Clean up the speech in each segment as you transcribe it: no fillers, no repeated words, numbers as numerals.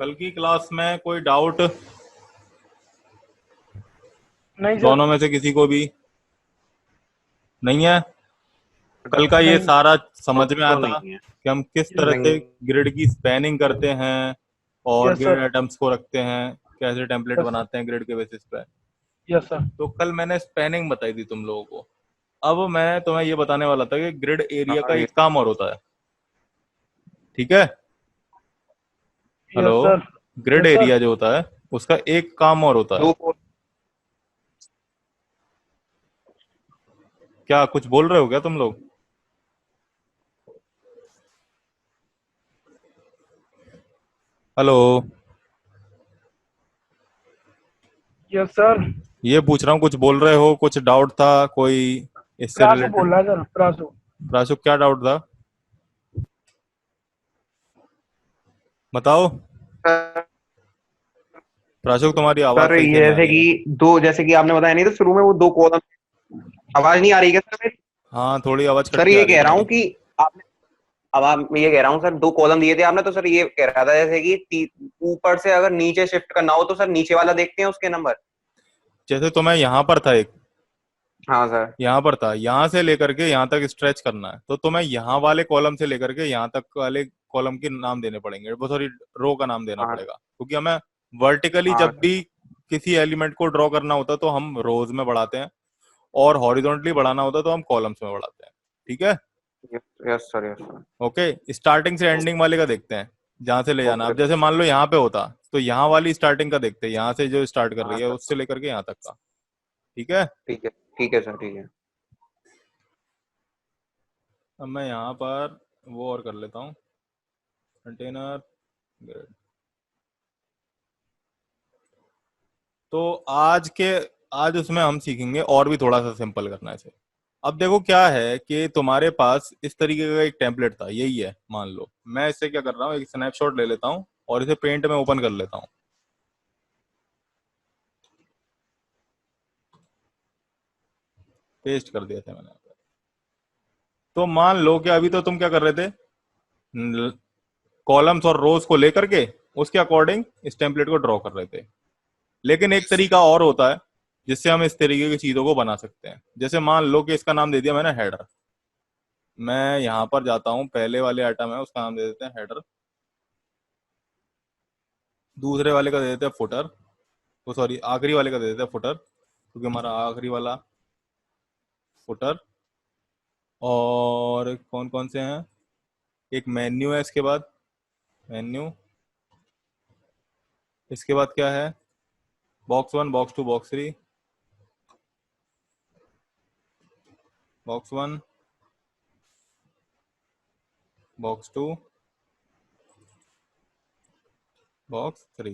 कल की क्लास में कोई डाउट नहीं सर। दोनों में से किसी को भी नहीं है? कल का ये नहीं। सारा समझ में तो आता नहीं है। कि हम किस तरह यस। से नहीं। ग्रिड की स्पैनिंग करते हैं और यस ग्रिड सर। आइटम्स को रखते हैं, कैसे टेम्पलेट यस सर। बनाते हैं ग्रिड के बेसिस पे। Yes sir. तो कल मैंने स्पैनिंग बताई थी तुम लोगों को। अब मैं तुम्हें ये बताने वाला था कि ग्रिड एरिया का हाँ ये। एक काम और होता है। ठीक है? Hello. Yes sir. Grid yes sir. Area जो होता है उसका एक काम और होता है। दो। क्या कुछ बोल रहे हो क्या तुम लोग? हेलो। Yes sir. ये पूछ रहा हूँ, कुछ बोल रहे हो? कुछ डाउट था कोई इससे प्रासु रिलेटेड? बोल रहा है सर, प्रासु। राशु, क्या डाउट था? बताओ। प्राशु, तुम्हारी आवाज सर सही से ये नहीं आ जैसे रही है। कि दो, जैसे कि आपने बताया नहीं तो शुरू में वो दो कॉलम। आवाज नहीं आ रही है क्या सर? हाँ, थोड़ी आवाज कट सर के आ ये रही है कह रहा हूँ तुम्हारी। कि आपने, अब आप, मैं ये कह रहा हूँ सर, दो कॉलम दिए थे आपने, तो सर ये कह रहा था जैसे कि ऊपर से अगर नीचे शिफ्ट करना हो तो सर नीचे वाला देखते हैं उसके नंबर। जैसे तुम्हें यहाँ पर था एक, हाँ सर। यहाँ पर था, यहाँ से लेकर के यहाँ तक स्ट्रेच करना है तो तुम्हें यहाँ वाले कॉलम से लेकर के यहाँ तक वाले कॉलम के नाम देने पड़ेंगे, वो सॉरी, रो का नाम देना हाँ। पड़ेगा, क्योंकि हमें वर्टिकली हाँ जब भी किसी एलिमेंट को ड्रॉ करना होता है तो हम रोज में बढ़ाते हैं, और हॉरिजॉन्टली बढ़ाना होता है तो हम कॉलम्स में बढ़ाते हैं। ठीक है? Yes. Yes sir. Yes sir. Okay, starting से एंडिंग वाले का देखते हैं, जहां से ले जाना। ओके। अब जैसे मान लो यहाँ पे होता तो यहाँ वाली स्टार्टिंग का देखते हैं, यहाँ से जो स्टार्ट कर हाँ रही है सर। उससे लेकर के यहाँ तक का। ठीक है? ठीक है। ठीक है सर। ठीक है। अब मैं यहाँ पर वो और कर लेता हूँ, कंटेनर ग्रिड। तो आज उसमें हम सीखेंगे और भी थोड़ा सा सिंपल करना है इसे। अब देखो क्या है कि तुम्हारे पास इस तरीके का एक टेम्पलेट था, यही है मान लो। मैं इससे क्या कर रहा हूँ, एक स्नैपशॉट ले लेता हूँ और इसे पेंट में ओपन कर लेता हूँ। पेस्ट कर दिया था मैंने। तो मान लो कि अभी तो तुम क्या कर रहे थे, कॉलम्स और रोज को लेकर के उसके अकॉर्डिंग इस टेम्पलेट को ड्रॉ कर रहे थे। लेकिन एक तरीका और होता है जिससे हम इस तरीके की चीजों को बना सकते हैं। जैसे मान लो कि इसका नाम दे दिया मैंने हेडर। मैं यहां पर जाता हूं, पहले वाले आइटम है उसका नाम दे देते हैं हेडर, दूसरे वाले का दे देते हैं फुटर, तो सॉरी, आखिरी वाले का दे देते हैं फुटर, क्योंकि हमारा आखिरी वाला फुटर। और कौन कौन से हैं? एक मेन्यू है, इसके बाद मेन्यू, इसके बाद क्या है, box one, box two, box three, box one, box two, box three.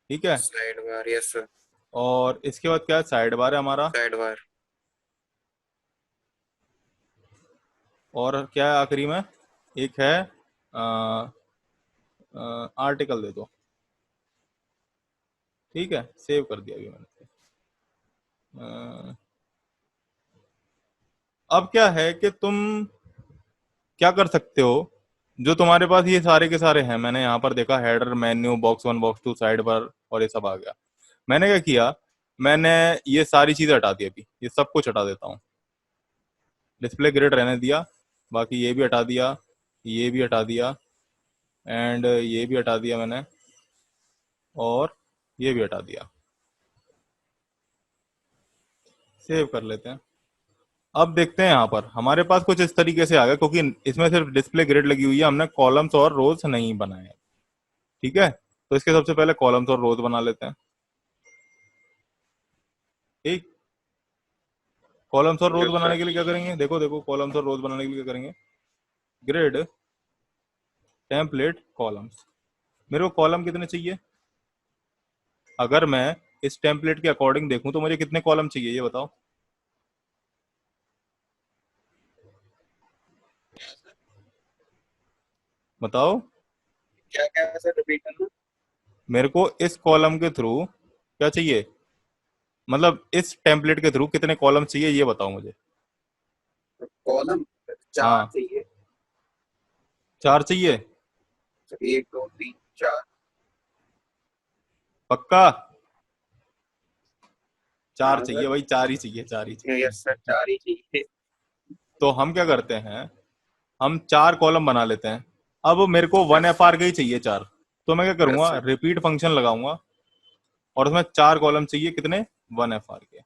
ठीक है? Side bar. Yes sir. और इसके बाद क्या है, साइड बार है हमारा। Side bar. और क्या है आखिरी में, एक है आर्टिकल दे दो। ठीक है, सेव कर दिया अभी मैंने। अ, अब क्या है कि तुम क्या कर सकते हो, जो तुम्हारे पास ये सारे के सारे हैं, मैंने यहाँ पर देखा header, menu, box one, box two, side bar और ये सब आ गया। मैंने क्या किया, मैंने ये सारी चीजें हटा दी, अभी ये सब कुछ हटा देता हूँ। डिस्प्ले ग्रिड रहने दिया, बाकी ये भी हटा दिया, ये भी हटा दिया, एंड ये भी हटा दिया मैंने, और ये भी हटा दिया। सेव कर लेते हैं। अब देखते हैं, यहाँ पर हमारे पास कुछ इस तरीके से आ गया, क्योंकि इसमें सिर्फ डिस्प्ले ग्रिड लगी हुई है, हमने कॉलम्स और रोज नहीं बनाए हैं। ठीक है? तो इसके सबसे पहले कॉलम्स और रोज बना लेते हैं। ठीक, कॉलम्स और रोज यस बनाने सर। के लिए क्या करेंगे, देखो देखो, कॉलम्स और रोज बनाने के लिए क्या करेंगे, ग्रिड टेम्पलेट कॉलम्स। मेरे को कॉलम कितने चाहिए? अगर मैं इस टेम्पलेट के अकॉर्डिंग देखूं तो मुझे कितने कॉलम चाहिए, ये बताओ। बताओ। क्या क्या है सर, रिपीट करना। मेरे को इस कॉलम के थ्रू क्या चाहिए, मतलब इस टेम्पलेट के थ्रू कितने कॉलम चाहिए, ये बताओ मुझे। कॉलम चार हाँ, चाहिए। 4 चाहिए। एक दो तीन चार। पक्का? चार हाँ चाहिए सर। भाई, चार ही चाहिए, चार ही चाहिए। यस सर, 4 ही चाहिए। तो हम क्या करते हैं, हम चार कॉलम बना लेते हैं। अब मेरे को वन यस एफ आर के ही चाहिए चार। तो मैं क्या यस करूंगा, सर। रिपीट फंक्शन लगाऊंगा और उसमें चार कॉलम चाहिए, कितने, वन एफ आर के।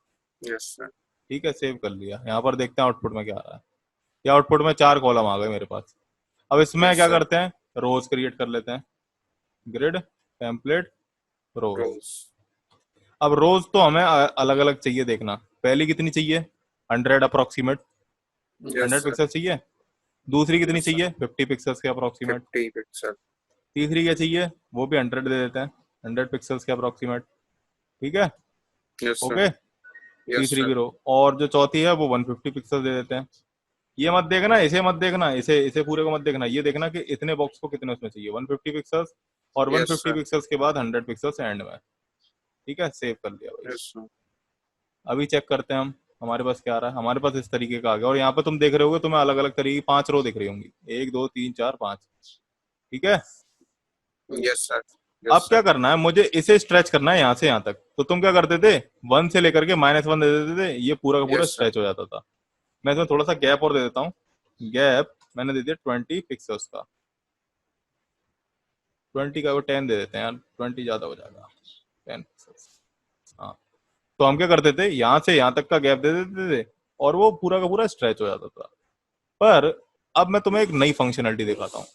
Yes sir. ठीक है, सेव कर लिया। यहाँ पर देखते हैं आउटपुट में क्या आ रहा है। ये आउटपुट में चार कॉलम आ गए मेरे पास। अब इसमें यस क्या सर। करते हैं, रोज क्रिएट कर लेते हैं। ग्रिड, टेम्पलेट, रोज। रोज। अब रोज तो हमें अलग अलग चाहिए, देखना पहली कितनी चाहिए, 100 अप्रोक्सीमेट, यस 100 सर। पिक्सल चाहिए। दूसरी कितनी यस सर। चाहिए, 50 पिक्सल्स के अप्रोक्सीमेट। 50 पिक्सल। तीसरी क्या चाहिए, वो भी 100 दे देते हैं, 100 पिक्सल्स के अप्रोक्सीमेट। ठीक है, यस सर। ओके। यस तीसरी सर। भी रो, और जो चौथी है वो 150 पिक्सल दे देते हैं। ये मत देखना, इसे मत देखना, इसे इसे पूरे को मत देखना, ये देखना कि इतने बॉक्स को कितने उसमें चाहिए, 150 पिक्सल्स, और यस 150 सर। पिक्सल्स के बाद 100 पिक्सल्स एंड में। ठीक है, सेव कर लिया भाई। Yes sir. अभी चेक करते हैं हम, हमारे पास क्या आ रहा है। हमारे पास इस तरीके का आ गया, और यहाँ पे तुम देख रहे होगे, तुम्हें अलग अलग तरीके की 5 रो दिख रही होंगी, 1 2 3 4 5। ठीक है। Yes sir. अब यस क्या सर। करना है, मुझे इसे स्ट्रेच करना है यहाँ से यहाँ तक। तो तुम क्या करते थे, 1 से लेकर के -1 दे देते थे, ये पूरा का पूरा यस सर। स्ट्रेच हो जाता था। मैं इसमें थोड़ा सा गैप और दे देता हूँ। गैप मैंने दे दिया 20 पिक्सल्स का, 20 का वो 10 दे देते हैं यार, 20 ज्यादा हो जाएगा, 10 पिक्सल्स। हाँ, तो हम क्या करते थे, यहाँ से यहाँ तक का गैप दे देते थे, और वो पूरा का पूरा स्ट्रेच हो जाता था। पर अब मैं तुम्हें एक नई फंक्शनलिटी दिखाता हूँ।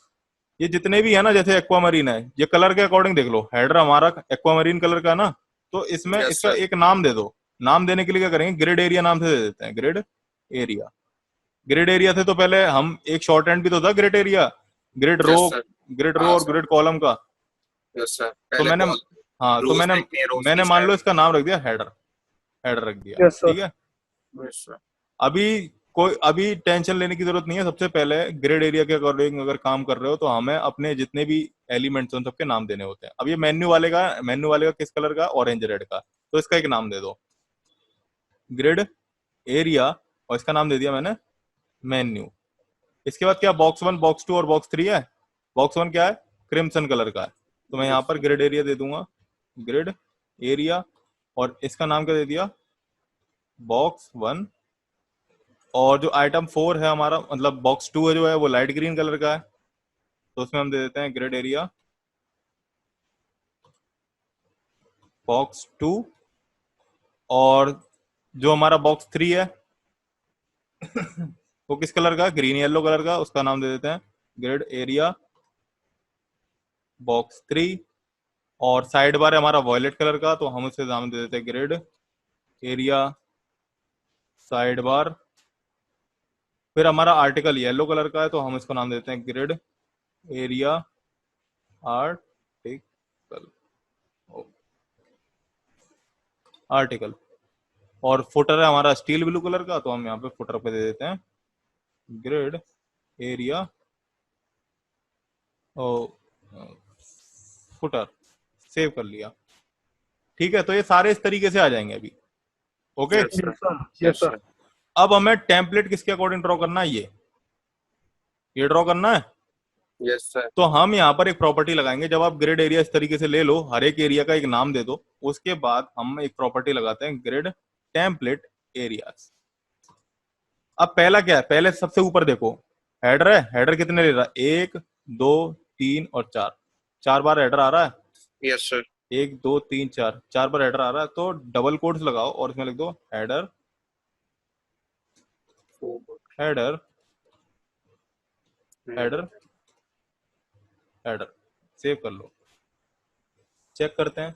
ये जितने भी है ना, जैसे एक्वामरीन है, ये कलर के अकॉर्डिंग देख लो, हेडर हमारा एक्वामरीन कलर का ना, तो इसमें यस इसका सर। एक नाम दे दो। नाम देने के लिए क्या करेंगे, ग्रिड एरिया नाम से दे देते हैं, ग्रिड एरिया। ग्रिड एरिया से तो पहले हम एक शॉर्ट हैंड भी तो था ग्रिड एरिया, ग्रिड रो, यस सर। ग्रिड रो हाँ और सर। ग्रिड कॉलम का। यस सर, तो पहले मैंने, कॉल हाँ तो रोज मैंने देखते हैं, रोज की मैंने मान लो स्टाइल। इसका नाम रख दिया हेडर, हेडर रख दिया। Yes, sir. ठीक है। Yes sir. अभी कोई अभी टेंशन लेने की जरूरत नहीं है। सबसे पहले ग्रिड एरिया के अकॉर्डिंग अगर काम कर रहे हो, तो हमें अपने जितने भी एलिमेंट्स हैं उन सबके नाम देने होते हैं। अब ये मेन्यू वाले का किस कलर का, ऑरेंज रेड का, तो इसका एक नाम दे दो, ग्रिड एरिया, और इसका नाम दे दिया मैंने मेन्यू। इसके बाद क्या, बॉक्स 1 बॉक्स 2 और बॉक्स 3 है। बॉक्स 1 क्या है, क्रिम्सन कलर का है, तो मैं यहाँ यस पर सर। ग्रिड एरिया दे दूंगा, ग्रिड एरिया, और इसका नाम क्या दे दिया, बॉक्स 1। और जो आइटम 4 है हमारा, मतलब बॉक्स 2 है जो है, वो लाइट ग्रीन कलर का है, तो उसमें हम दे देते हैं ग्रिड एरिया बॉक्स 2। और जो हमारा बॉक्स 3 है वो किस कलर का, ग्रीन येलो कलर का, उसका नाम दे देते हैं ग्रिड एरिया बॉक्स 3। और साइड बार है हमारा वॉयलेट कलर का, तो हम उससे नाम दे देते हैं ग्रिड एरिया साइड बार। फिर हमारा आर्टिकल येलो कलर का है, तो हम इसको नाम देते हैं ग्रिड एरिया आर्टिकल, आर्टिकल। और फुटर है हमारा स्टील ब्लू कलर का, तो हम यहाँ पे फुटर पे दे देते हैं ग्रिड एरिया फुटर। सेव कर लिया। ठीक है, तो ये सारे इस तरीके से आ जाएंगे अभी। Okay. Yes sir. Yes, sir. Yes, yes sir. Sir. अब हमें टेम्पलेट किसके अकॉर्डिंग ड्रॉ करना है, ये ड्रॉ करना है। Yes sir. तो हम यहाँ पर एक प्रॉपर्टी लगाएंगे। जब आप ग्रिड एरिया इस तरीके से ले लो, हर एक एरिया का एक नाम दे दो, उसके बाद हम एक प्रॉपर्टी लगाते हैं ग्रिड टेम्पलेट एरियाज। अब पहला क्या है, पहले सबसे ऊपर देखो, हेडर है, हेडर कितने ले रहा है, 1 2 3 और 4, 4 बार हेडर आ रहा है। Yes sir. 1 2 3 4, 4 बार हेडर आ रहा है, तो डबल कोट्स लगाओ और इसमें लिख दो header, header, header, header. Save कर लो, चेक करते हैं।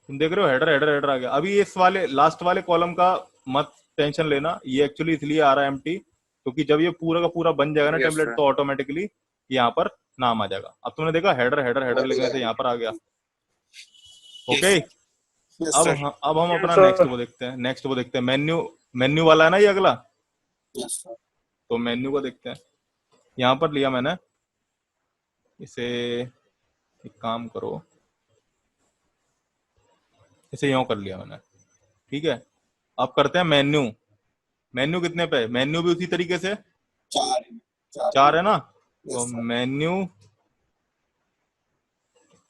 तुम देख रहे हो हेडर हेडर हेडर आ गया। अभी इस वाले लास्ट वाले कॉलम का मत टेंशन लेना, ये एक्चुअली इसलिए आ रहा है एम्प्टी, क्योंकि जब ये पूरा का पूरा बन जाएगा ना यस टेम्पलेट, सर। तो ऑटोमेटिकली यहाँ पर नाम आ जाएगा। अब तुमने देखा हेडर हेडर हेडर लिखने से यहाँ पर आ गया। ओके। Yes sir. अब हम Yes, अपना नेक्स्ट sir. वो देखते हैं, नेक्स्ट वो देखते हैं, मेन्यू, मेन्यू वाला है ना ये अगला, यस सर। तो मेन्यू को देखते हैं। यहाँ पर लिया मैंने इसे, एक काम करो, इसे यूं कर लिया मैंने। ठीक है, अब करते हैं मेन्यू। मेन्यू कितने पे, मेन्यू भी उसी तरीके से 4। 4 है ना, तो यस सर। मेन्यू,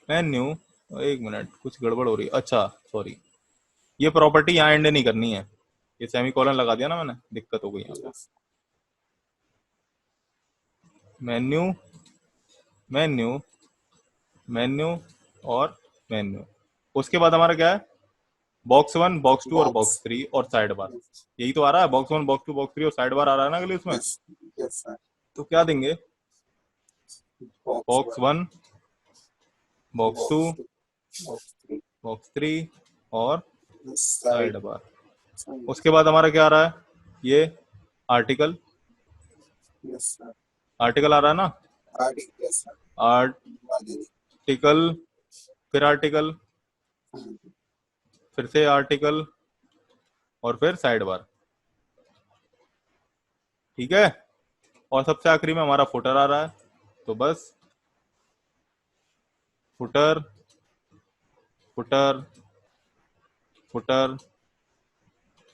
मेन्यू एक मिनट, कुछ गड़बड़ हो रही है। अच्छा सॉरी, ये प्रॉपर्टी यहाँ एंड नहीं करनी है, ये सेमीकोलन लगा दिया ना मैंने, दिक्कत हो गई यहाँ पे। मेन्यू, मेन्यू, मेन्यू और मेन्यू, उसके बाद हमारा क्या है, बॉक्स 1, बॉक्स 2 और बॉक्स 3 और साइड बार। यही तो आ रहा है, बॉक्स 1, बॉक्स 2, बॉक्स 3 और साइड बार आ रहा है ना अगले उसमें। तो क्या देंगे, बॉक्स 1, बॉक्स 2, बॉक्स 3 और साइड बार। उसके बाद हमारा क्या आ रहा है, ये आर्टिकल, आर्टिकल आ रहा है ना, आर्टिकल, फिर आर्टिकल, फिर से आर्टिकल और फिर साइड बार। ठीक है, और सबसे आखिरी में हमारा फुटर आ रहा है। तो बस फुटर, फुटर, फुटर,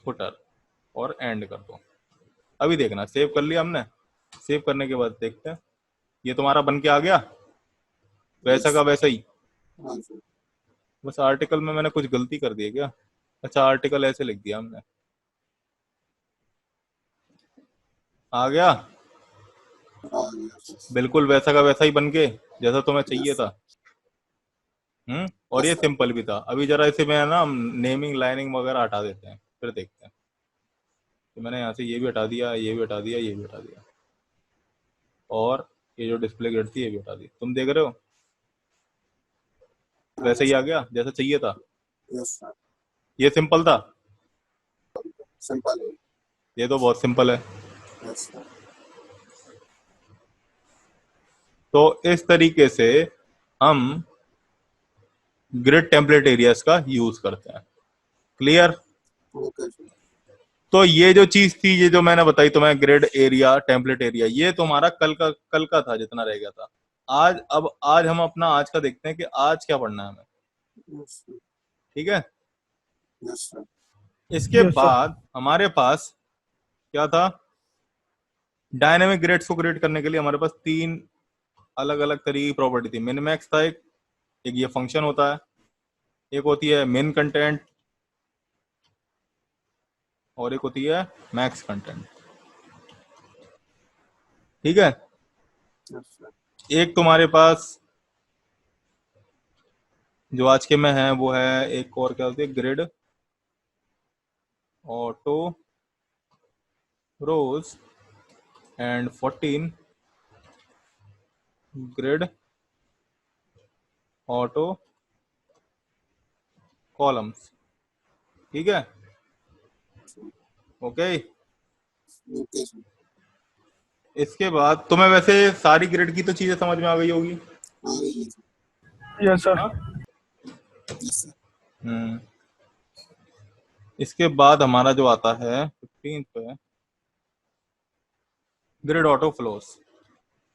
फुटर और एंड कर दो। अभी देखना, सेव कर लिया हमने, सेव करने के बाद देखते हैं, ये तुम्हारा बन के आ गया वैसा का वैसा ही। बस आर्टिकल में मैंने कुछ गलती कर दी है क्या, अच्छा आर्टिकल ऐसे लिख दिया हमने, आ गया बिल्कुल वैसा का वैसा ही बन के, जैसा तुम्हें चाहिए था। और ये सिंपल भी था। अभी जरा इसे मैं ना नेमिंग लाइनिंग वगैरह हटा देते हैं, फिर देखते हैं। तो मैंने यहाँ से ये भी हटा दिया, ये भी हटा दिया, ये भी हटा दिया, और ये जो डिस्प्ले ग्रिड थी ये भी हटा दी। तुम देख रहे हो वैसे ही आ गया जैसा चाहिए था। ये सिंपल था, ये तो बहुत सिंपल है। तो इस तरीके से हम ग्रिड टेम्पलेट एरियाज का यूज करते हैं। क्लियर। तो ये जो चीज थी, ये जो मैंने बताई तुम्हें, ग्रिड एरिया, टेम्पलेट एरिया, ये तुम्हारा कल का था जितना रह गया था। आज, अब आज हम अपना आज का देखते हैं कि आज क्या पढ़ना है हमें। ठीक है, इसके Yes, sir. बाद हमारे पास क्या था, डायनेमिक ग्रेड्स को ग्रेड करने के लिए हमारे पास तीन अलग अलग तरीके की प्रॉपर्टी थी। मिन मैक्स था एक ये फंक्शन होता है, एक होती है मिन कंटेंट और एक होती है मैक्स कंटेंट। ठीक है, एक तुम्हारे पास जो आज के में है वो है, एक और क्या होती है, grid auto rows and 14 grid auto columns. ठीक है, ओके। इसके बाद तुम्हें वैसे सारी ग्रिड की तो चीजें समझ में आ गई होगी। Yes, sir. हाँ? हम्म, इसके बाद हमारा जो आता है 15 पे, grid auto flows,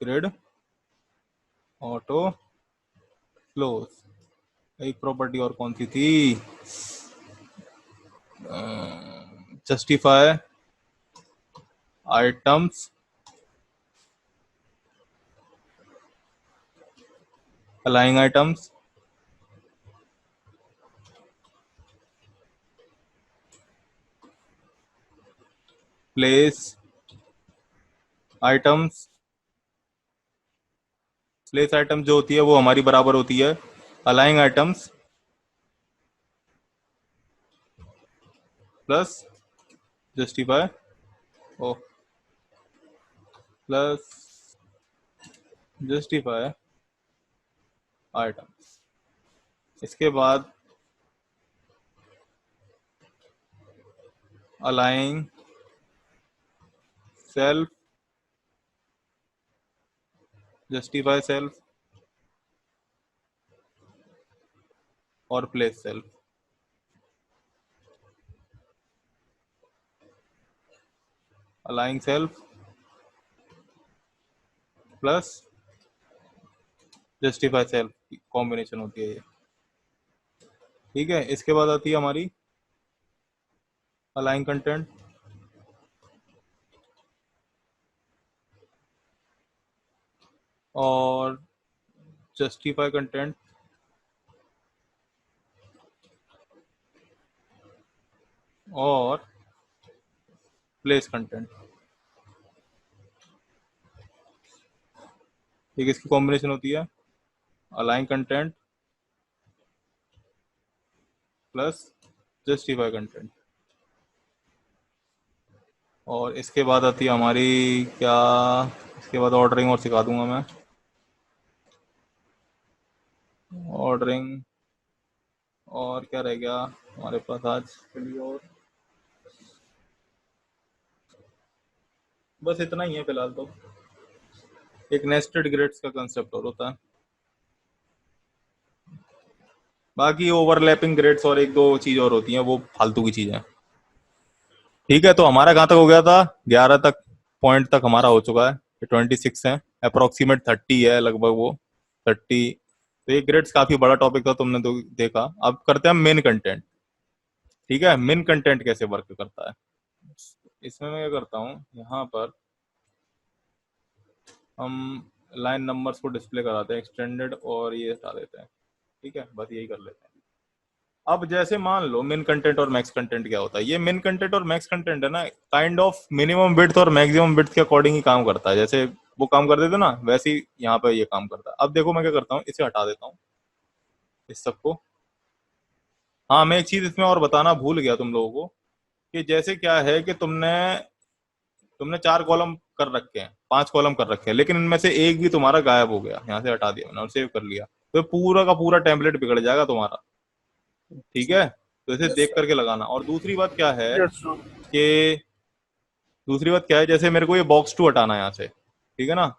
grid auto flows. एक प्रॉपर्टी और कौन सी थी, जस्टिफाई आइटम्स, अलाइंग items, place items. Place item जो होती है वो हमारी बराबर होती है अलाइंग आइटम्स प्लस जस्टिफाई, ओ प्लस जस्टिफाई आइटम्स। इसके बाद अलाइंग सेल्फ, जस्टिफाई सेल्फ और प्लेस सेल्फ। अलाइंग सेल्फ प्लस जस्टिफाई सेल्फ की कॉम्बिनेशन होती है ये। ठीक है, इसके बाद आती है हमारी अलाइंग कंटेंट, और जस्टिफाई कंटेंट और प्लेस कंटेंट, ये किसकी कॉम्बिनेशन होती है? Align content plus justify content. और इसके बाद आती है हमारी क्या, इसके बाद ऑर्डरिंग और सिखा दूंगा मैं। ऑर्डरिंग और क्या रह गया हमारे पास आज के लिए? और बस इतना ही है फिलहाल तो। एक नेस्टेड ग्रिड्स का कंसेप्ट और होता है, बाकी ओवरलैपिंग ग्रिड्स और एक दो चीज और होती हैं, वो फालतू की चीजें हैं। ठीक है, तो हमारा कहाँ तक हो गया था? 11 तक पॉइंट तक हमारा हो चुका है। 26 है, अप्रोक्सीमेट 30 है लगभग वो, 30। तो ये ग्रिड्स काफी बड़ा टॉपिक था, तुमने तो देखा। अब करते हैं मेन कंटेंट। ठीक है, मेन कंटेंट कैसे वर्क करता है? इसमें मैं क्या करता हूँ, यहाँ पर हम लाइन नंबर्स को डिस्प्ले कराते हैं एक्सटेंडेड, और ये हटा देते हैं। ठीक है, बस यही कर लेते हैं। अब जैसे मान लो मिन कंटेंट और मैक्स कंटेंट क्या होता है। ये मिन कंटेंट और मैक्स कंटेंट है ना, काइंड ऑफ मिनिमम विड्थ और मैक्सिमम विड्थ के अकॉर्डिंग ही काम करता है। जैसे वो काम कर देते ना, वैसे ही यहाँ पे ये काम करता है। अब देखो मैं क्या करता हूँ, इसे हटा देता हूँ इस सबको। हाँ, मैं एक चीज इसमें और बताना भूल गया तुम लोगों को, कि जैसे क्या है कि तुमने तुमने 4 कॉलम कर रखे हैं, 5 कॉलम कर रखे हैं, लेकिन इनमें से एक भी तुम्हारा गायब हो गया। यहाँ से हटा दिया मैंने और सेव कर लिया, तो ये पूरा का पूरा टेम्पलेट बिगड़ जाएगा तुम्हारा। ठीक है, तो इसे देख करके लगाना। और दूसरी बात क्या है यस सर। कि दूसरी बात क्या है, जैसे मेरे को ये बॉक्स 2 हटाना है यहाँ से, ठीक है ना,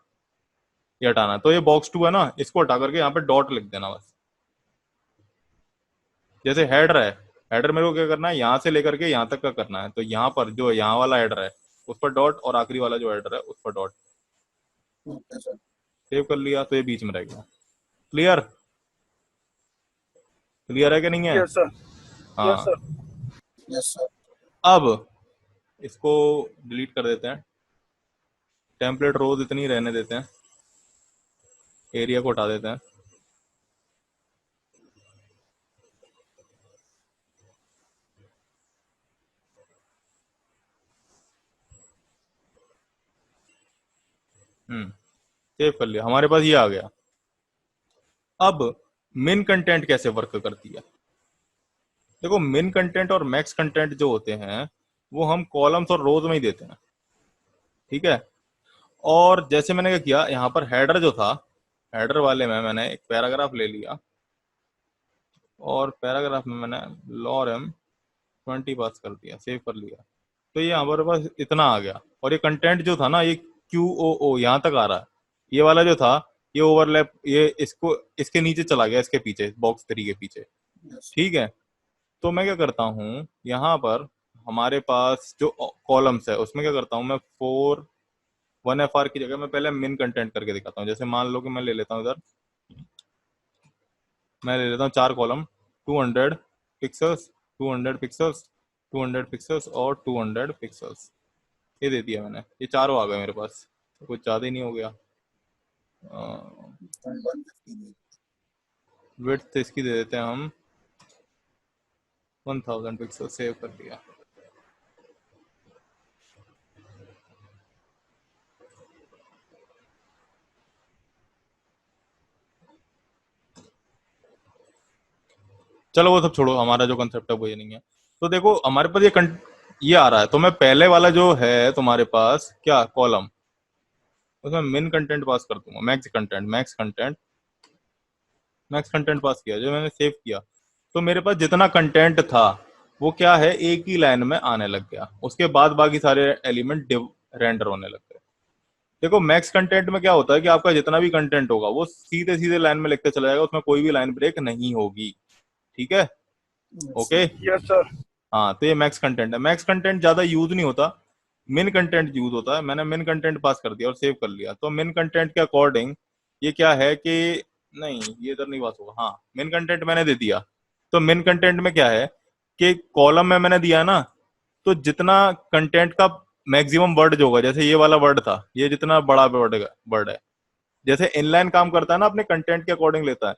ये हटाना है, तो ये बॉक्स 2 है ना, इसको हटा करके यहाँ पे डॉट लिख देना बस। जैसे हेडर है, हेडर मेरे को क्या करना है, यहाँ से लेकर के यहाँ तक का करना है, तो यहाँ पर जो यहाँ वाला हेडर है उस पर डॉट, और आखिरी वाला जो हेडर है उस पर डॉट। Okay sir. सेव कर लिया, तो ये बीच में रह गया। क्लियर? क्लियर है कि नहीं है? Yes sir. यस हाँ। सर। Yes sir. अब इसको डिलीट कर देते हैं, टेम्पलेट रोज इतनी रहने देते हैं, एरिया को हटा देते हैं। सेव कर लिया, हमारे पास ये आ गया। अब मिन कंटेंट कैसे वर्क करती है? देखो, मिन कंटेंट और मैक्स कंटेंट जो होते हैं वो हम कॉलम्स और रोज में ही देते हैं। ठीक है, और जैसे मैंने क्या किया, यहाँ पर हेडर जो था, हेडर वाले में मैंने एक पैराग्राफ ले लिया, और पैराग्राफ में मैंने lorem 20 पास कर दिया, सेव कर लिया। तो ये हमारे पास इतना आ गया, और ये कंटेंट जो था ना, ये QOO यहाँ तक आ रहा है। ये वाला जो था, ये ओवरलैप, ये इसको इसके नीचे चला गया, इसके पीछे, बॉक्स 3 के पीछे। ठीक है, तो मैं क्या करता हूँ, यहाँ पर हमारे पास जो कॉलम्स है उसमें क्या करता हूँ मैं, 1FR की जगह मैं पहले मिन कंटेंट करके दिखाता हूँ। जैसे मान लो कि मैं ले लेता हूँ इधर, मैं ले लेता हूँ 4 कॉलम, 200 पिक्सल्स, 200 पिक्सल्स, 200 पिक्सल्स और 200 पिक्सल्स। ये दे दिया मैंने, ये चारों आ गए मेरे पास, तो कुछ ज़्यादा ही नहीं हो गया। विड्थ इसकी दे देते हैं हम 1000 पिक्सल, सेव कर दिया। चलो वो सब छोड़ो, हमारा जो कंसेप्ट है वो ये नहीं है। तो देखो हमारे पास ये आ रहा है, तो मैं पहले वाला जो है तुम्हारे पास क्या कॉलम, उसमें मिन कंटेंट पास कर दूंगा, मैक्स कंटेंट, मैक्स कंटेंट पास किया, जो मैंने सेव किया, तो मेरे पास जितना कंटेंट था वो क्या है, एक ही लाइन में आने लग गया। उसके बाद बाकी सारे एलिमेंट रेंडर होने लग गए। देखो मैक्स कंटेंट में क्या होता है कि आपका जितना भी कंटेंट होगा वो सीधे सीधे लाइन में लिखते चला जाएगा, उसमें कोई भी लाइन ब्रेक नहीं होगी। ठीक है, ओके। Yes sir. हाँ, तो ये मैक्स कंटेंट है। मैक्स कंटेंट ज्यादा यूज नहीं होता, मिन कंटेंट यूज होता है। मैंने मिन कंटेंट पास कर दिया और सेव कर लिया। तो मिन कंटेंट के अकॉर्डिंग ये क्या है कि, नहीं ये इधर नहीं पास होगा, हाँ मिन कंटेंट मैंने दे दिया। तो मिन कंटेंट में क्या है कि कॉलम में मैंने दिया ना, तो जितना कंटेंट का मैक्सिमम वर्ड जो होगा, जैसे ये वाला वर्ड था, ये जितना बड़ा वर्ड है, जैसे इनलाइन काम करता है ना, अपने कंटेंट के अकॉर्डिंग लेता है,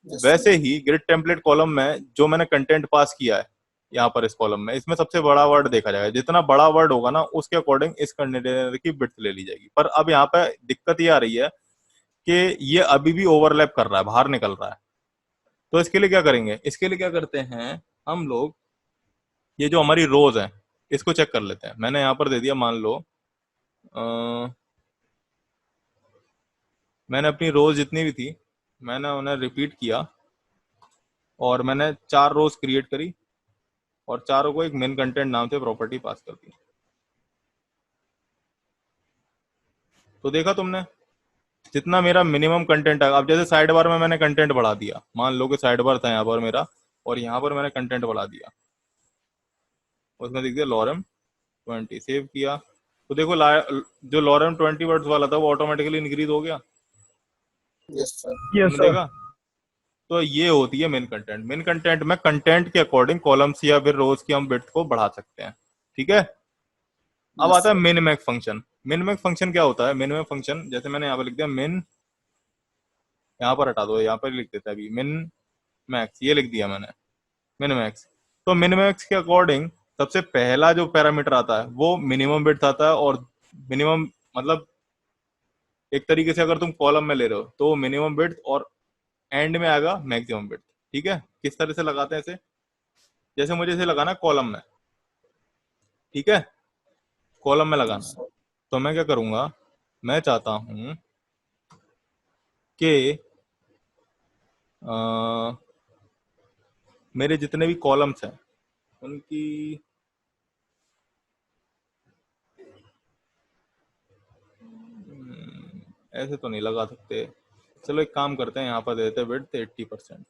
वैसे ही ग्रिड टेम्पलेट कॉलम में जो मैंने कंटेंट पास किया है, यहाँ पर इस कॉलम में, इसमें सबसे बड़ा वर्ड देखा जाएगा, जितना बड़ा वर्ड होगा ना उसके अकॉर्डिंग इस कंटेनर की विड्थ ले ली जाएगी। पर अब यहाँ पे दिक्कत ये आ रही है कि ये अभी भी ओवरलैप कर रहा है, बाहर निकल रहा है। तो इसके लिए क्या करेंगे, इसके लिए क्या करते हैं हम लोग, ये जो हमारी रोज है इसको चेक कर लेते हैं। मैंने यहाँ पर दे दिया, मान लो मैंने अपनी रोज जितनी भी थी मैंने उन्हें रिपीट किया और मैंने 4 रोज क्रिएट करी और चारों को एक मेन कंटेंट नाम से प्रॉपर्टी पास कर दी। तो देखा तुमने, जितना मेरा मिनिमम कंटेंट है, अब जैसे साइड बार में मैंने कंटेंट बढ़ा दिया, मान लो कि साइड बार था यहाँ पर मेरा और यहाँ पर मैंने कंटेंट बढ़ा दिया, उसमें दिख दिया लॉरम 20, सेव किया तो देखो जो लॉरम 20 वर्ड्स वाला था वो ऑटोमेटिकली इंक्रीज हो गया। Yes sir. तुमने देखा, तो ये होती है मेन कंटेंट। मेन कंटेंट में कंटेंट के अकॉर्डिंग कॉलम्स या फिर रोज की हम विड्थ को बढ़ा सकते हैं, ठीक है। अब यस आता है sir. Min max function. Min max function क्या होता है, मिन मैक्स फंक्शन जैसे मैंने यहाँ पर लिख दिया मिन, यहाँ पर हटा दो, यहाँ पर लिख देता है अभी मिन मैक्स, ये लिख दिया मैंने मिन मैक्स। तो मिन मैक्स के अकॉर्डिंग सबसे पहला जो पैरामीटर आता है वो मिनिमम विड्थ आता है, और मिनिमम मतलब एक तरीके से अगर तुम कॉलम में ले रहे हो तो मिनिमम विड्थ और एंड में आएगा मैक्सिमम विड्थ, ठीक है। किस तरह से लगाते हैं इसे, जैसे मुझे इसे लगाना कॉलम में, ठीक है, कॉलम में लगाना है। तो मैं क्या करूंगा, मैं चाहता हूं कि मेरे जितने भी कॉलम्स हैं उनकी ऐसे तो नहीं लगा सकते, चलो एक काम करते हैं, यहाँ पर दे देते हैं विड्थ 80%,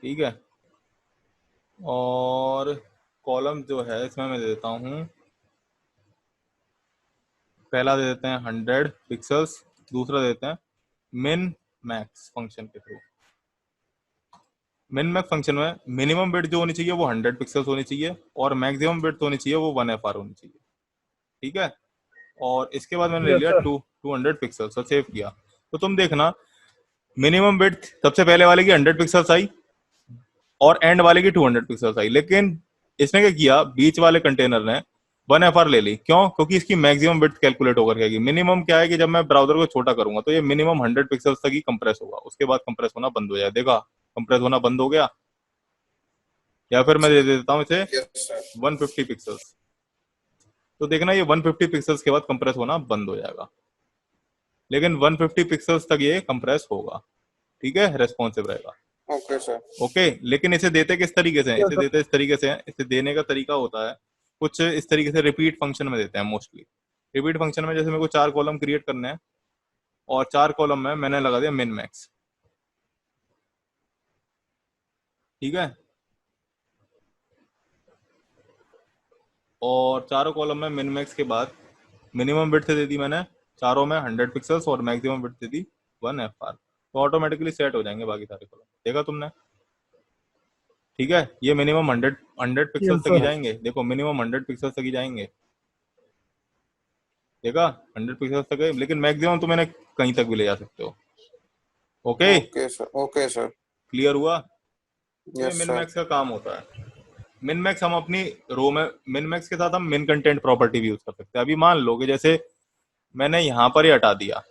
ठीक है। और कॉलम जो है इसमें मैं दे देता हूँ, पहला दे देते हैं 100 पिक्सल्स, दूसरा दे देते हैं मिन मैक्स फंक्शन के थ्रू। मिन मैक्स फंक्शन में मिनिमम विड्थ जो होनी चाहिए वो 100 पिक्सल्स होनी चाहिए और मैक्सिमम विड्थ होनी चाहिए वो 1 FR होनी चाहिए, ठीक है। और इसके बाद मैंने ले लिया 200 पिक्सल्स और सेव किया। तो तुम देखना मिनिमम विड्थ सबसे पहले वाले की 100 पिक्सल्स आई और एंड वाले की 200 पिक्सल्स आई, लेकिन इसने क्या किया, बीच वाले कंटेनर ने 1 FR ले ली, क्यों, क्योंकि इसकी मैक्सिमम विड्थ कैलकुलेट होकर के आएगी। मिनिमम क्या है कि जब मैं ब्राउजर को छोटा करूंगा तो ये मिनिमम 100 पिक्सल्स तक ही कंप्रेस होगा, उसके बाद कंप्रेस होना बंद हो जाएगा। देखा, कंप्रेस होना बंद हो गया। या फिर मैं दे देता हूँ इसे यस सर। 150 पिक्सल्स, तो देखना ये 150 पिक्सल्स के बाद कंप्रेस होना बंद हो जाएगा, लेकिन 150 पिक्सल्स तक ये कंप्रेस होगा, ठीक है, रेस्पॉन्सिव रहेगा। Okay sir. ओके, लेकिन इसे देते किस तरीके से हैं, इसे देते इस तरीके से हैं, इसे देने का तरीका होता है कुछ इस तरीके से, रिपीट फंक्शन में देते हैं मोस्टली। रिपीट फंक्शन में जैसे मेरे को 4 कॉलम क्रिएट करने हैं और 4 कॉलम में मैंने लगा दिया मिन मैक्स, ठीक है, और चारों कॉलम में मिन मैक्स के बाद मिनिमम विड्थ दे दी मैंने चारों में 100 पिक्सल्स और मैक्सिमम विड्थ दे दी 1 FR, तो ऑटोमेटिकली सेट हो जाएंगे बाकी सारे कॉलम। देखा तुमने, ठीक है, ये मिनिमम 100 पिक्सल्स तक ही जाएंगे, देखो मिनिमम 100 पिक्सल्स तक ही जाएंगे, देखा 100 पिक्सल्स तक है, लेकिन मैक्सिमम तो मैंने कहीं तक भी ले जा सकते हो। Okay, okay sir. Okay sir. Clear हुआ। ये यस मिन सर। मैक्स का काम होता है। मिन मैक्स हम अपनी रो में, मिन मैक्स के साथ हम मिन कंटेंट प्रॉपर्टी भी यूज कर सकते हैं। अभी मान लो कि जैसे मैंने यहाँ पर ही हटा दिया,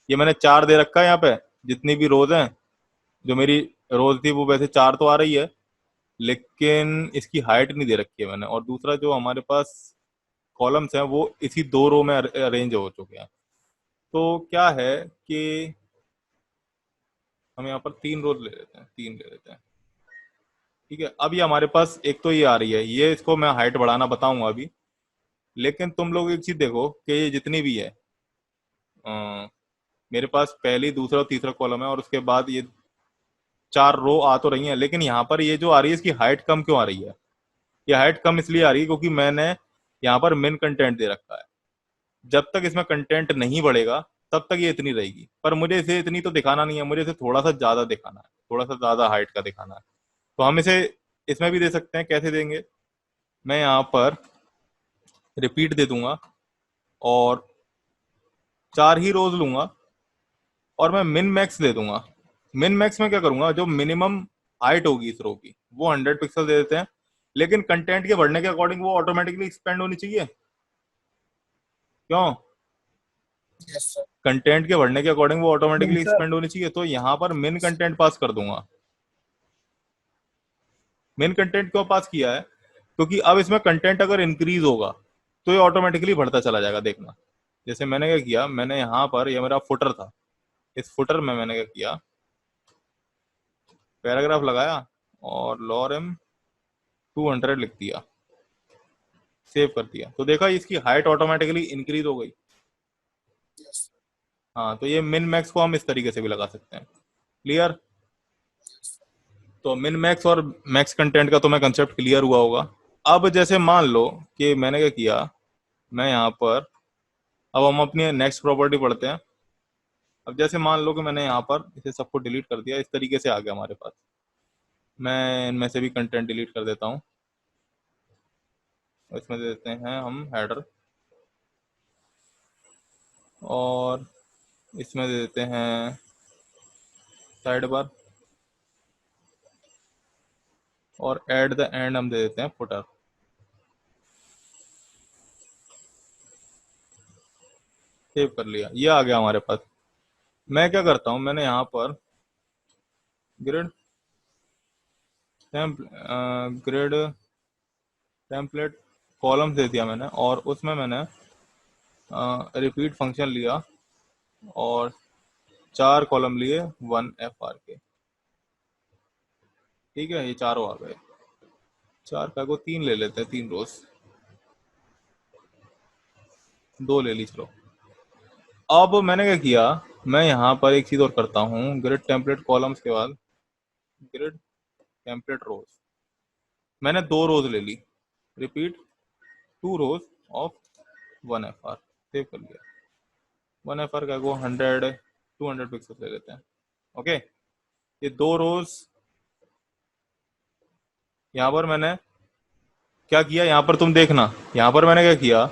ये मैंने 4 दे रखा है यहाँ पे, जितनी भी रोज हैं, जो मेरी रोज थी वो वैसे 4 तो आ रही है, लेकिन इसकी हाइट नहीं दे रखी है मैंने, और दूसरा जो हमारे पास कॉलम्स हैं वो इसी 2 रो में अरेंज हो चुके हैं। तो क्या है कि हम यहाँ पर 3 रोज ले लेते हैं, 3 ले लेते हैं, ठीक है। अब ये हमारे पास एक तो ये आ रही है, ये इसको मैं हाइट बढ़ाना बताऊंगा अभी, लेकिन तुम लोग एक चीज देखो कि ये जितनी भी है, मेरे पास पहली, दूसरा और तीसरा कॉलम है और उसके बाद ये 4 रो आ तो रही हैं, लेकिन यहाँ पर ये जो आ रही है इसकी हाइट कम क्यों आ रही है, ये हाइट कम इसलिए आ रही है क्योंकि मैंने यहाँ पर मिन कंटेंट दे रखा है। जब तक इसमें कंटेंट नहीं बढ़ेगा तब तक ये इतनी रहेगी, पर मुझे इसे इतनी तो दिखाना नहीं है, मुझे इसे थोड़ा सा ज्यादा दिखाना है, थोड़ा सा ज्यादा हाइट का दिखाना है। तो हम इसे इसमें भी दे सकते हैं, कैसे देंगे, मैं यहाँ पर रिपीट दे दूंगा और 4 ही रोज लूंगा और मैं मिन मैक्स दे दूंगा। मिन मैक्स में क्या करूंगा, जो मिनिमम हाइट होगी इस रो की वो 100 पिक्सल दे देते हैं, लेकिन कंटेंट के बढ़ने के अकॉर्डिंग वो ऑटोमेटिकली एक्सपेंड होनी चाहिए। क्यों? Yes, sir. कंटेंट के बढ़ने के अकॉर्डिंग वो ऑटोमेटिकली नहीं सर, एक्सपेंड होनी चाहिए। तो यहाँ पर मिन कंटेंट पास कर दूंगा। मेन कंटेंट क्यों पास किया है? क्योंकि अब इसमें कंटेंट अगर इंक्रीज होगा तो ये ऑटोमेटिकली बढ़ता चला जाएगा। देखना, जैसे मैंने क्या किया, मैंने यहाँ पर, ये मेरा फुटर था, इस फुटर में मैंने क्या किया, पैराग्राफ लगाया और लॉरम 200 लिख दिया, सेव कर दिया, तो देखा इसकी हाइट ऑटोमेटिकली इंक्रीज हो गई। Yes, sir. हाँ, तो ये मिन मैक्स को हम इस तरीके से भी लगा सकते हैं। क्लियर? तो मिन मैक्स और मैक्स कंटेंट का तुम्हें कंसेप्ट क्लियर हुआ होगा। अब जैसे मान लो कि मैंने क्या किया, मैं यहाँ पर, अब हम अपनी नेक्स्ट प्रॉपर्टी पढ़ते हैं। अब जैसे मान लो कि मैंने यहाँ पर इसे सबको डिलीट कर दिया, इस तरीके से आ गया हमारे पास। मैं इनमें से भी कंटेंट डिलीट कर देता हूँ, इसमें दे देते हैं हम हेडर, और इसमें दे देते हैं साइड बार, और एट द एंड हम दे देते हैं फुटर। सेव कर लिया, ये आ गया हमारे पास। मैं क्या करता हूँ, मैंने यहाँ पर ग्रिड ग्रिड टेम्पलेट कॉलम दे दिया मैंने, और उसमें मैंने रिपीट फंक्शन लिया और 4 कॉलम लिए 1 FR के। ठीक है, ये चारों आ गए। 4 का को 3 ले लेते हैं, 3 रोज, 2 ले ली, चलो। अब मैंने क्या किया, मैं यहाँ पर एक चीज और करता हूँ, ग्रिड टेम्पलेट कॉलम्स के बाद ग्रिड टेम्पलेट रोज, मैंने 2 रोज ले ली, repeat 2 rows of 1 FR, save कर लिया। 1 FR का को 200 पिक्सल ले लेते हैं। ओके, ये 2 रोज, यहाँ पर मैंने क्या किया, यहाँ पर तुम देखना, यहाँ पर मैंने क्या किया,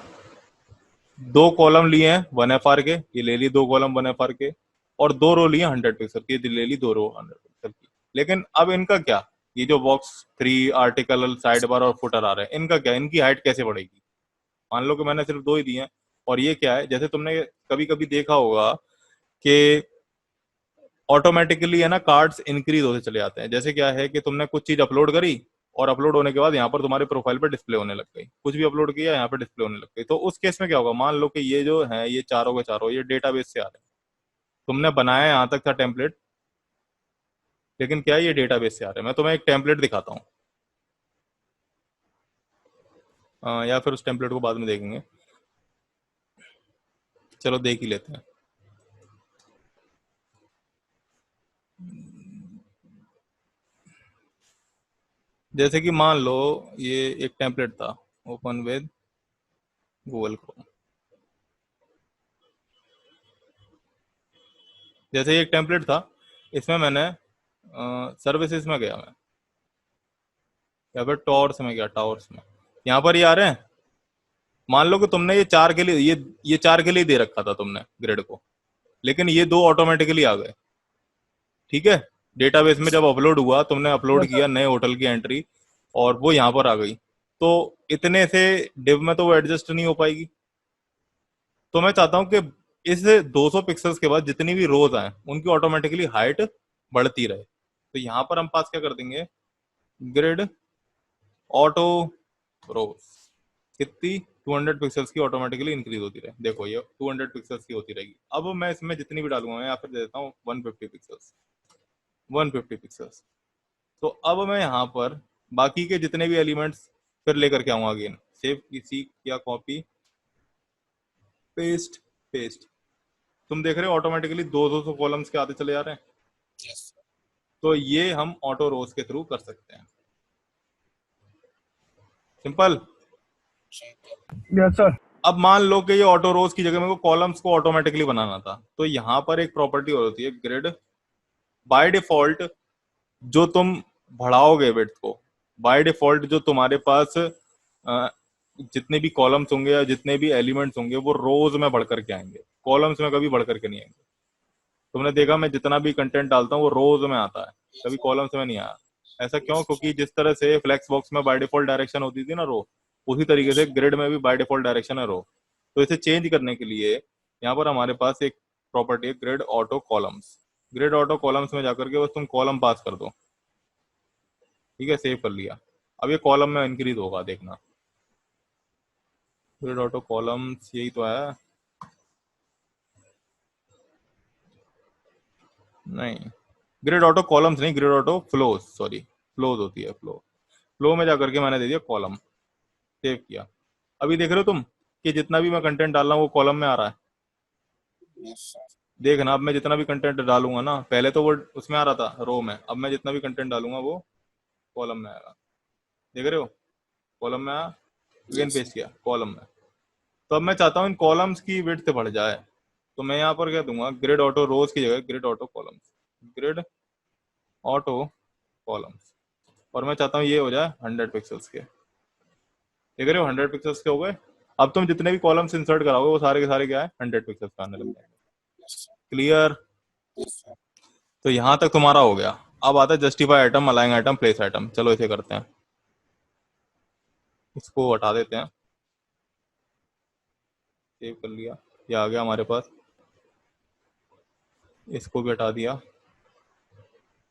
2 कॉलम लिए हैं 1 FR के, ये ले ली 2 कॉलम 1 FR के, और 2 रो लिए 100 पिक्सल की, ये ले ली 2 रो 100 पिक्सल की। लेकिन अब इनका क्या, ये जो बॉक्स 3 आर्टिकल साइड बार और फुटर आ रहे हैं, इनका क्या, इनकी हाइट कैसे बढ़ेगी? मान लो कि मैंने सिर्फ 2 ही दिए हैं, और ये क्या है, जैसे तुमने कभी कभी देखा होगा कि ऑटोमेटिकली है ना, कार्ड्स इंक्रीज होते चले जाते हैं। जैसे क्या है कि तुमने कुछ चीज अपलोड करी, और अपलोड होने के बाद यहाँ पर तुम्हारे प्रोफाइल पर डिस्प्ले होने लग गई, कुछ भी अपलोड किया यहाँ पर डिस्प्ले होने लग गई। तो उस केस में क्या होगा, मान लो कि ये जो है, ये चारों के चारों ये डेटाबेस से आ रहे हैं, तुमने बनाया यहाँ तक था टेम्पलेट, लेकिन क्या है, ये डेटाबेस से आ रहे हैं। मैं तुम्हें एक टेम्पलेट दिखाता हूँ, या फिर उस टेम्पलेट को बाद में देखेंगे, चलो देख ही लेते हैं। जैसे कि मान लो ये एक टेम्पलेट था, ओपन विद गूगल क्रोम। जैसे ये एक टेम्पलेट था, इसमें मैंने सर्विसेज में गया मैं, या फिर टॉवर्स में गया, टावर्स में, यहाँ पर ये आ रहे हैं। मान लो कि तुमने ये 4 के लिए, ये 4 के लिए दे रखा था तुमने ग्रिड को, लेकिन ये 2 ऑटोमेटिकली आ गए। ठीक है, डेटाबेस में जब अपलोड हुआ, तुमने अपलोड यस सर। किया नए होटल की एंट्री, और वो यहाँ पर आ गई, तो इतने से डिव में तो वो एडजस्ट नहीं हो पाएगी। तो मैं चाहता हूं कि इस 200 पिक्सल्स के बाद जितनी भी रोज आए उनकी ऑटोमेटिकली हाइट बढ़ती रहे। तो यहाँ पर हम पास क्या कर देंगे, ग्रिड ऑटो रोज, कितनी 200 पिक्सल्स की ऑटोमेटिकली इंक्रीज होती रहे। देखो ये 200 पिक्सल्स की होती रहेगी। अब मैं इसमें जितनी भी डालूंगा, मैं या फिर दे देता हूँ 150 पिक्सल्स, 150 पिक्सल्स। तो अब मैं यहाँ पर बाकी के जितने भी एलिमेंट्स फिर लेकर के आऊंगा अगेन, सेव किसी या कॉपी पेस्ट पेस्ट, तुम देख रहे हो ऑटोमेटिकली 200 कॉलम्स के आते चले जा रहे हैं। Yes, sir. तो ये हम ऑटो रोज के थ्रू कर सकते हैं, सिंपल। Yes sir. अब मान लो कि ये ऑटो रोज की जगह मेरे को कॉलम्स को ऑटोमेटिकली बनाना था, तो यहाँ पर एक प्रॉपर्टी और होती है ग्रिड बाय डिफॉल्ट, जो तुम बढ़ाओगे विड्थ को, बाय डिफॉल्ट जो तुम्हारे पास जितने भी कॉलम्स होंगे या जितने भी एलिमेंट्स होंगे वो रोज में बढ़ करके आएंगे, कॉलम्स में कभी बढ़ करके नहीं आएंगे। तुमने देखा मैं जितना भी कंटेंट डालता हूँ वो रोज में आता है, कभी कॉलम्स में नहीं आया। ऐसा क्यों? क्योंकि जिस तरह से फ्लेक्स बॉक्स में बाय डिफॉल्ट डायरेक्शन होती थी ना रो, उसी तरीके से ग्रिड में भी बाय डिफॉल्ट डायरेक्शन है रो। तो इसे चेंज करने के लिए यहाँ पर हमारे पास एक प्रॉपर्टी है grid auto columns. Grid auto columns में जाकर के बस तुम कॉलम पास कर दो, ठीक है, सेव कर लिया। अब ये कॉलम में इंक्रीज होगा, देखना। ग्रिड ऑटो कॉलम्स यही तो है। नहीं, ग्रिड ऑटो कॉलम्स नहीं, grid auto flows, sorry, flows होती है, फ्लो। फ्लो में जाकर के मैंने दे दिया कॉलम, सेव किया। अभी देख रहे हो तुम कि जितना भी मैं कंटेंट डाल रहा हूँ वो कॉलम में आ रहा है। Yes, sir. देखना, अब मैं जितना भी कंटेंट डालूंगा ना, पहले तो वो उसमें आ रहा था रो में, अब मैं जितना भी कंटेंट डालूंगा वो कॉलम में आएगा। देख रहे हो, कॉलम में आया, अगेन Yes, पेस्ट किया कॉलम में। तो अब मैं चाहता हूँ इन कॉलम्स की विड्थ बढ़ जाए, तो मैं यहाँ पर क्या दूंगा, ग्रिड ऑटो रोज की जगह grid auto columns, grid auto columns. और मैं चाहता हूँ ये हो जाए 100 पिक्सल्स के। देख रहे हो, 100 पिक्सल्स के हो गए। अब तुम जितने भी कॉलम्स इंसर्ट कराओगे वो सारे के सारे क्या है, 100 पिक्सल्स का आने लग जाएंगे। yes, sir. Clear? Yes, sir. तो यहाँ तक तुम्हारा हो गया। अब आता है justify item, align item, place item. चलो इसे करते हैं, इसको हटा देते हैं। सेव कर लिया, ये आ गया हमारे पास। इसको भी हटा दिया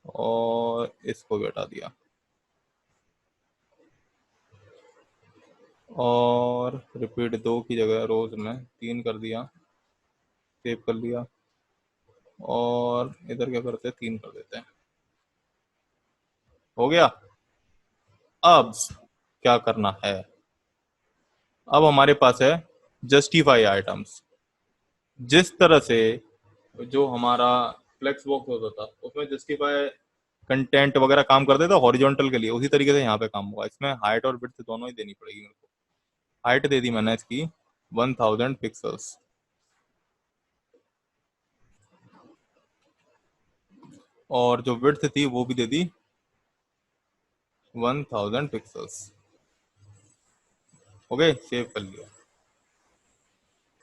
और इसको भी हटा दिया और रिपीट 2 की जगह रोज में 3 कर दिया, सेव कर लिया। और इधर क्या करते हैं, 3 कर देते हैं। हो गया। अब क्या करना है, अब हमारे पास है जस्टिफाई आइटम्स। जिस तरह से जो हमारा फ्लेक्स बॉक्स होता था उसमें जस्टिफाई कंटेंट वगैरह काम करते थे हॉरिजॉन्टल के लिए, उसी तरीके से यहाँ पे काम होगा। इसमें हाइट और विड्थ दोनों ही देनी पड़ेगी मेरे को। हाइट दे दी मैंने इसकी 1000 पिक्सल्स, और जो विड्थ थी वो भी दे दी 1000 पिक्सल्स। ओके, सेव कर लिया।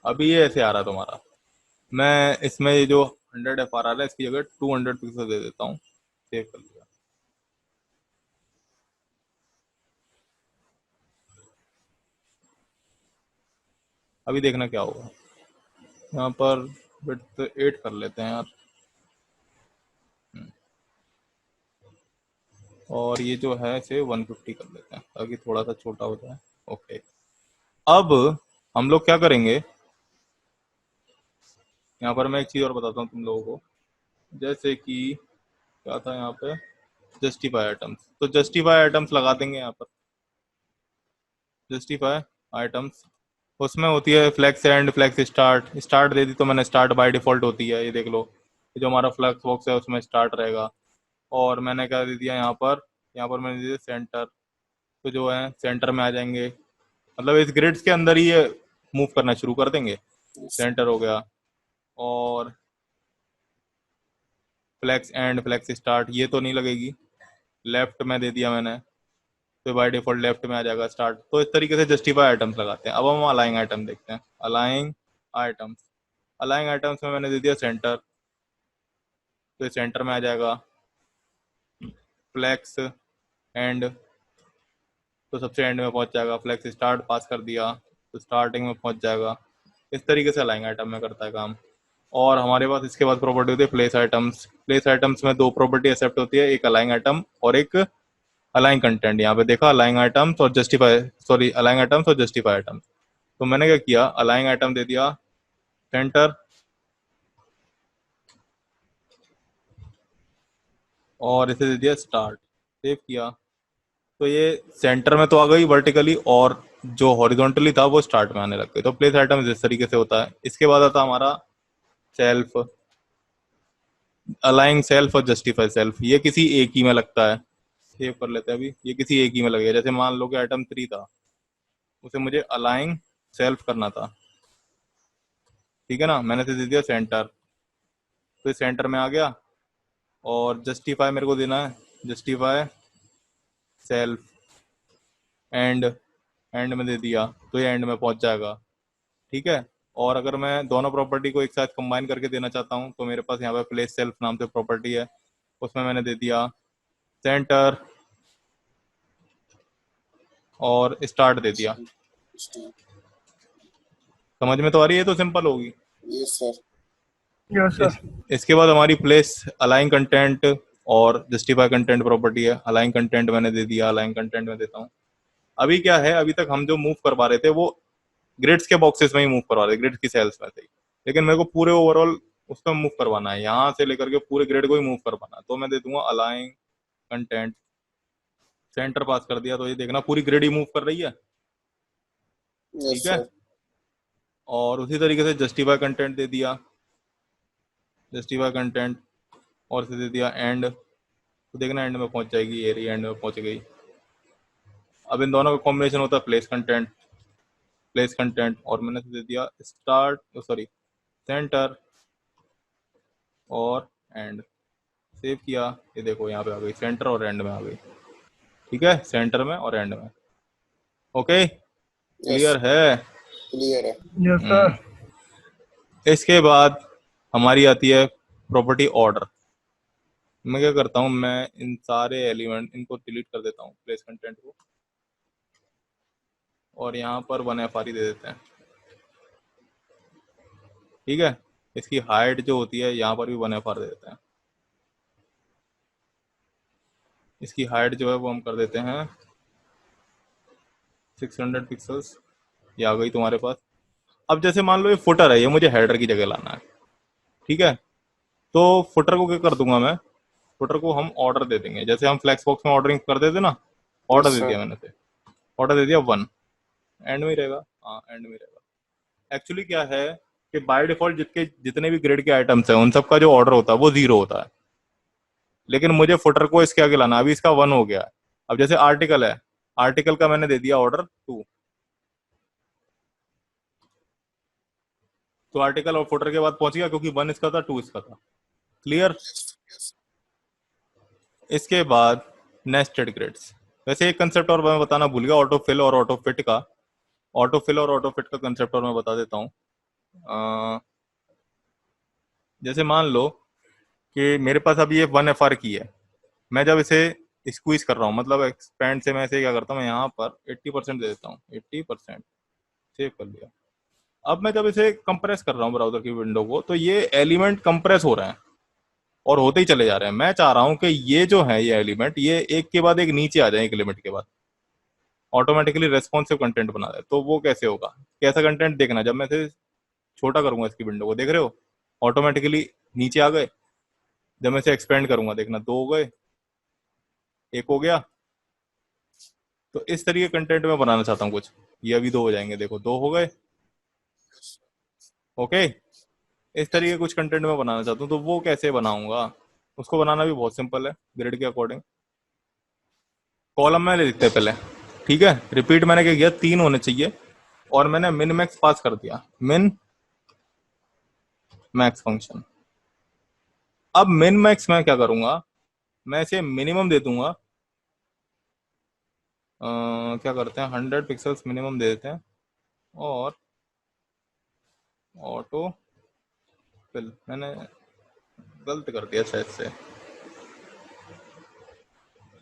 अभी ये ऐसे आ रहा है तुम्हारा। मैं इसमें ये जो 100 FR आ रहा है इसकी जगह 200 पिक्सल दे देता हूँ, सेव कर लिया। अभी देखना क्या होगा। यहाँ पर विड्थ 8 कर लेते हैं यार, और ये जो है इसे 150 कर लेते हैं ताकि थोड़ा सा छोटा हो जाए। ओके, अब हम लोग क्या करेंगे, यहाँ पर मैं एक चीज़ और बताता हूँ तुम लोगों को। जैसे कि क्या था यहाँ पे, जस्टिफाई आइटम्स, तो जस्टिफाई आइटम्स लगा देंगे यहाँ पर। जस्टिफाई आइटम्स, उसमें होती है flex end, flex start. Start दे दी तो मैंने, स्टार्ट बाय डिफॉल्ट होती है, ये देख लो। ये जो हमारा फ्लैक्स बॉक्स है उसमें स्टार्ट रहेगा। और मैंने क्या दे दिया यहाँ पर, यहाँ पर मैंने दे दिया सेंटर। तो जो है सेंटर में आ जाएंगे, मतलब इस ग्रिड्स के अंदर ही ये मूव करना शुरू कर देंगे। Yes, sir. सेंटर हो गया, और फ्लैक्स एंड, फ्लैक्स स्टार्ट ये तो नहीं लगेगी। लेफ्ट में दे दिया मैंने, तो बाय डिफॉल्ट लेफ्ट में आ जाएगा स्टार्ट। तो इस तरीके से जस्टिफाई आइटम्स लगाते हैं। अब हम अलाइंग आइटम देखते हैं। अलाइंग आइटम्स, अलाइंग आइटम्स में मैंने दे दिया सेंटर, तो सेंटर में आ जाएगा। फ्लैक्स एंड, तो सबसे एंड में पहुंच जाएगा। फ्लैक्स स्टार्ट पास कर दिया तो स्टार्टिंग में पहुंच जाएगा। इस तरीके से अलाइंग आइटम में करता है काम। और हमारे पास इसके बाद प्रॉपर्टी होती है प्लेस आइटम्स। प्लेस आइटम्स में 2 प्रॉपर्टी एक्सेप्ट होती है, एक अलाइंग आइटम और एक अलाइन कंटेंट। यहाँ पे देखा, अलाइंग आइटम्स और जस्टिफाई, सॉरी, अलाइंग आइटम्स और जस्टिफाई आइटम्स। तो मैंने क्या किया, अलाइंग आइटम दे दिया सेंटर, और इसे दे दिया स्टार्ट, सेव किया। तो ये सेंटर में तो आ गई वर्टिकली, और जो हॉरिजॉन्टली था वो स्टार्ट में आने लग गई। तो प्लेस आइटम इस तरीके से होता है। इसके बाद आता हमारा सेल्फ, अलाइंग सेल्फ और जस्टिफाई सेल्फ। ये किसी एक ही में लगता है, सेव कर लेते हैं। अभी ये किसी एक ही में लगेगा। जैसे मान लो कि आइटम 3 था, उसे मुझे अलाइंग सेल्फ करना था, ठीक है ना। मैंने इसे दे दिया सेंटर, तो ये सेंटर में आ गया। और जस्टिफाई मेरे को देना है, जस्टिफाई सेल्फ एंड, एंड में दे दिया तो ये एंड में पहुंच जाएगा, ठीक है। और अगर मैं दोनों प्रॉपर्टी को एक साथ कंबाइन करके देना चाहता हूँ तो मेरे पास यहाँ पे प्लेस सेल्फ नाम से प्रॉपर्टी है, उसमें मैंने दे दिया सेंटर और स्टार्ट दे दिया। Start. समझ में तो आ रही है? तो सिंपल होगी। Yes, sir. Yes, sir. इसके बाद हमारी प्लेस अलाइन कंटेंट और जस्टिफाई कंटेंट प्रॉपर्टी है। अलाइन कंटेंट मैंने दे दिया, अलाइन कंटेंट में देता हूँ। अभी क्या है, अभी तक हम जो मूव करवा रहे थे वो ग्रिड्स के बॉक्सेस में ही मूव करवा रहे थे, ग्रिड्स की सेल्स में थे, लेकिन मेरे को पूरे ओवरऑल उसमें मूव करवाना है, यहाँ से लेकर के पूरे ग्रिड को ही मूव करवाना है। तो मैं दे दूंगा अलाइन कंटेंट, सेंटर पास कर दिया, तो ये देखना पूरी ग्रिड ही मूव कर रही है। Yes, ठीक है, sir. और उसी तरीके से जस्टिफाई कंटेंट दे दिया, जस्टिफाई कंटेंट और से दे दिया एंड, तो देखना एंड में पहुंच जाएगी, ये रही एंड में पहुंच गई। अब इन दोनों का कॉम्बिनेशन होता है प्लेस कंटेंट, प्लेस कंटेंट, और मैंने दे दिया स्टार्ट, सॉरी सेंटर और एंड। सेव किया, ये देखो यहाँ पे आ गई, सेंटर और एंड में आ गई। ठीक है, सेंटर में और एंड में। ओके, क्लियर है? Clear है। Yes, sir. इसके बाद हमारी आती है प्रॉपर्टी ऑर्डर। मैं क्या करता हूँ, मैं इन सारे एलिमेंट इनको डिलीट कर देता हूँ, प्लेस कंटेंट को, और यहाँ पर 1FR ही दे देते हैं। ठीक है, इसकी हाइट जो होती है यहाँ पर भी 1FR दे देते हैं। इसकी हाइट जो है वो हम कर देते हैं 600 पिक्सल्स। ये आ गई तुम्हारे पास। अब जैसे मान लो ये फुटर है, ये मुझे हेडर की जगह लाना है। ठीक है, तो फुटर को क्या कर दूंगा मैं, फुटर को हम ऑर्डर दे देंगे, जैसे हम फ्लेक्स बॉक्स में ऑर्डरिंग कर देते ना, ऑर्डर Yes, दे sir. दिया मैंने से, ऑर्डर दे दिया 1, एंड में ही रहेगा। हाँ, एंड में रहेगा। एक्चुअली क्या है कि बाय डिफॉल्ट जितने भी ग्रिड के आइटम्स हैं उन सबका जो ऑर्डर होता है वो 0 होता है, लेकिन मुझे फुटर को इसके आगे लाना। अभी इसका 1 हो गया है। अब जैसे आर्टिकल है, आर्टिकल का मैंने दे दिया ऑर्डर 2, तो आर्टिकल और फुटर के बाद पहुंच गया, क्योंकि 1 इसका था 2 इसका था। क्लियर? Yes. इसके बाद नेस्टेड ग्रिड्स। वैसे एक कंसेप्ट और मैं बताना भूल गया, ऑटो फिल और ऑटो फिट का। ऑटो फिल और ऑटो फिट का कंसेप्ट और मैं बता देता हूँ। जैसे मान लो कि मेरे पास अभी ये 1FR की है, मैं जब इसे स्क्वीज कर रहा हूँ, मतलब एक्सपेंड से मैं इसे क्या करता हूँ, यहाँ पर 80% दे देता हूँ, 80%, सेव कर लिया। अब मैं जब इसे कंप्रेस कर रहा हूँ ब्राउजर की विंडो को, तो ये एलिमेंट कंप्रेस हो रहे हैं और होते ही चले जा रहे हैं। मैं चाह रहा हूं कि ये जो है ये एलिमेंट, ये एक के बाद एक नीचे आ जाए, एक लिमिट के बाद ऑटोमेटिकली रेस्पॉन्सिव कंटेंट बना दे। तो वो कैसे होगा, कैसा कंटेंट देखना, जब मैं इसे छोटा करूंगा इसकी विंडो को, देख रहे हो ऑटोमेटिकली नीचे आ गए। जब मैं इसे एक्सपेंड करूंगा, देखना 2 हो गए, 1 हो गया। तो इस तरीके कंटेंट में बनाना चाहता हूँ कुछ, ये अभी 2 हो जाएंगे, देखो 2 हो गए। ओके, इस तरीके कुछ कंटेंट में बनाना चाहता हूँ, तो वो कैसे बनाऊंगा, उसको बनाना भी बहुत सिंपल है, ग्रिड के अकॉर्डिंग। कॉलम में लिखते हैं पहले। ठीक है, रिपीट मैंने क्या किया, 3 होने चाहिए, और मैंने मिन मैक्स पास कर दिया, मिन मैक्स फंक्शन। अब मिन मैक्स मैं क्या करूंगा, मैं इसे मिनिमम दे दूंगा। क्या करते हैं, 100 पिक्सल्स मिनिमम दे देते हैं, और ऑटो फिल मैंने गलत कर दिया शायद से,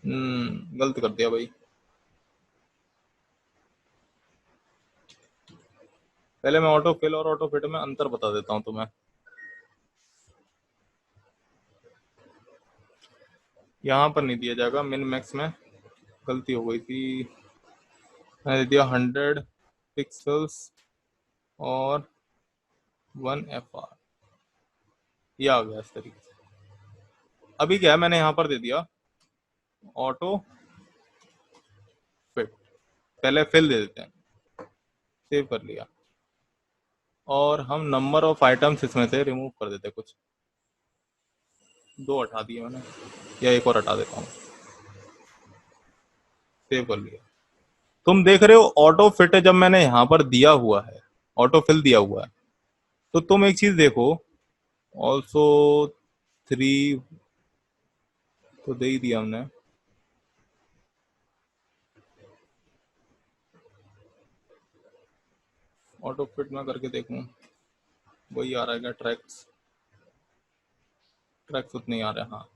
गलत कर दिया भाई। पहले मैं ऑटो फिल और ऑटो फिट में अंतर बता देता हूं तुम्हें। यहाँ पर नहीं दिया जाएगा, मिन मैक्स में गलती हो गई थी, मैंने दिया 100 पिक्सल्स और 1FR, ये आ गया इस तरीके से। अभी क्या है, मैंने यहाँ पर दे दिया ऑटो फिट, पहले फिल दे देते हैं, सेव कर लिया, और हम नंबर ऑफ आइटम्स इसमें से रिमूव कर देते हैं कुछ, 2 हटा दिए मैंने, या एक और हटा देता हूँ, सेव कर लिया। तुम देख रहे हो ऑटो फिट जब मैंने यहाँ पर दिया हुआ है, ऑटो फिल दिया हुआ है, तो तुम एक चीज देखो, ऑल्सो 3 तो दे ही दिया हमने, ऑटो फिट में करके देखूं, वही आ रहा है क्या? ट्रैक्स ट्रैक्स उतने ही आ रहे हैं। हाँ,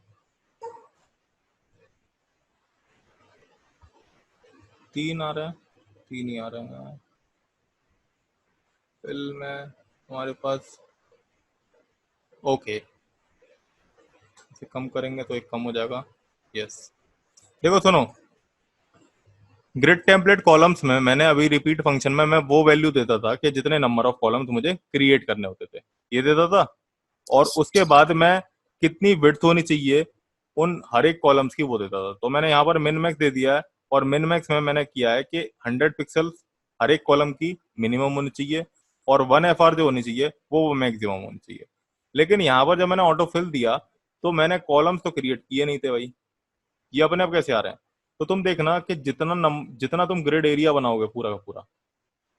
3 आ रहे हैं, 3 ही आ रहे हैं। फिल में हमारे पास, ओके, इसे कम करेंगे तो एक कम हो जाएगा। यस, देखो सुनो, ग्रिड टेम्पलेट कॉलम्स में मैंने अभी रिपीट फंक्शन में मैं वो वैल्यू देता था कि जितने नंबर ऑफ कॉलम्स मुझे क्रिएट करने होते थे, ये देता था। और Yes. उसके बाद मैं कितनी विड्थ होनी चाहिए उन हर एक कॉलम्स की वो देता था। तो मैंने यहाँ पर मिन मैक्स दे दिया है, और मिन मैक्स में मैंने किया है कि 100 पिक्सल्स हर एक कॉलम की मिनिमम होनी चाहिए, और 1 FR जो होनी चाहिए वो मैक्सिमम होनी चाहिए। लेकिन यहाँ पर जब मैंने ऑटो फिल दिया तो मैंने कॉलम्स तो क्रिएट किए नहीं थे भाई, ये अपने आप कैसे आ रहे हैं? तो तुम देखना कि जितना तुम ग्रिड एरिया बनाओगे पूरा का पूरा,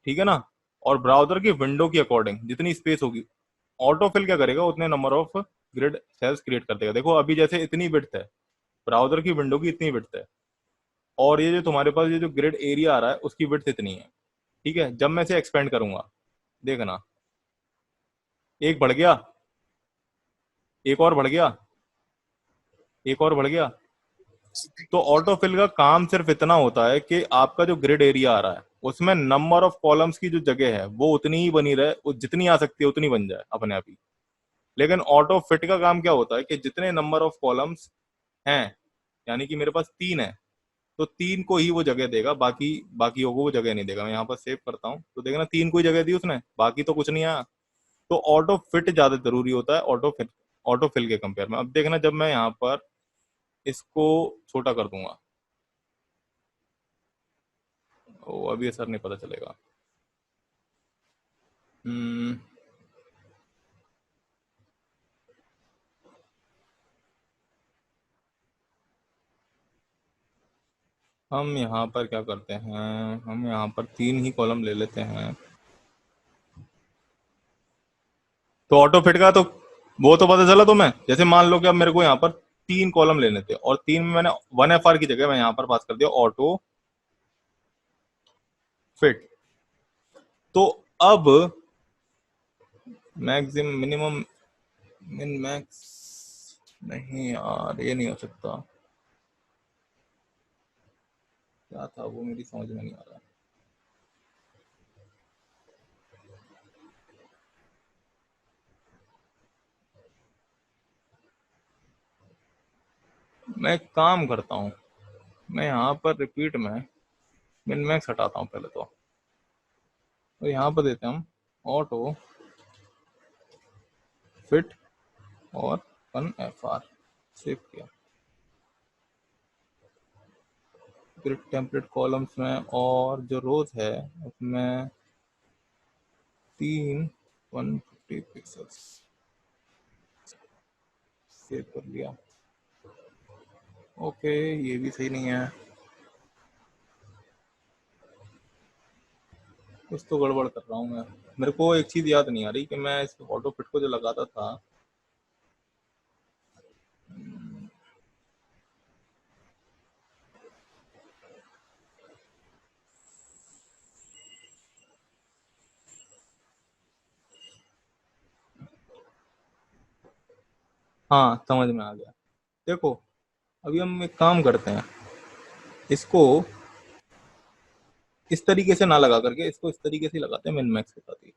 ठीक है ना, और ब्राउजर की विंडो की अकॉर्डिंग जितनी स्पेस होगी, ऑटो फिल क्या करेगा, उतने number of grid cells create कर देगा। देखो अभी जैसे इतनी विड्थ है, ब्राउजर की विंडो की इतनी विड्थ है, और ये जो तुम्हारे पास ये जो ग्रिड एरिया आ रहा है उसकी विड्थ इतनी है। ठीक है, जब मैं इसे एक्सपेंड करूंगा, देखना, एक बढ़ गया, एक और बढ़ गया, एक और बढ़ गया। तो ऑटो फिल का काम सिर्फ इतना होता है कि आपका जो ग्रिड एरिया आ रहा है उसमें नंबर ऑफ कॉलम्स की जो जगह है वो उतनी ही बनी रहे, जितनी आ सकती है उतनी बन जाए अपने आप ही। लेकिन ऑटो फिट का काम क्या होता है कि जितने नंबर ऑफ कॉलम्स हैं, यानी कि मेरे पास 3 है, तो 3 को ही वो जगह देगा, बाकी बाकियों को वो जगह नहीं देगा। मैं यहाँ पर सेव करता हूँ तो देखना 3 को ही जगह दी उसने, बाकी तो कुछ नहीं आया। तो ऑटो फिट ज्यादा जरूरी होता है ऑटो फिल के कंपेयर में। अब देखना, जब मैं यहाँ पर इसको छोटा कर दूंगा, ओ अभी असर नहीं पता चलेगा। हम्म, हम यहाँ पर क्या करते हैं, हम यहाँ पर 3 ही कॉलम ले लेते हैं। तो ऑटो फिट का तो वो तो पता चला तुम्हें। जैसे मान लो कि अब मेरे को यहाँ पर 3 कॉलम लेने थे, और 3 में मैंने 1 FR की जगह मैं यहाँ पर पास कर दिया ऑटो फिट। तो अब मैक्सिमम मिनिमम मिन मैक्स, नहीं यार ये नहीं हो सकता, क्या था वो मेरी समझ में नहीं आ रहा। मैं एक काम करता हूँ, मैं यहाँ पर रिपीट में मिन मैक्स हटाता हूँ पहले तो यहाँ पर देते हैं हम ऑटो फिट और 1 FR, सेव किया। ग्रिड टेम्पलेट कॉलम्स में और जो रोज है उसमें 3 150 पिक्सल्स, सेव कर लिया। ओके, ये भी सही नहीं है, कुछ तो गड़बड़ कर रहा हूँ मैं। मेरे को एक चीज याद नहीं आ रही कि मैं इस ऑटो फिट को जो लगाता था, हाँ समझ में आ गया। देखो अभी हम एक काम करते हैं, इसको इस तरीके से ना लगा करके इसको इस तरीके से लगाते हैं मिन मैक्स के साथ ही।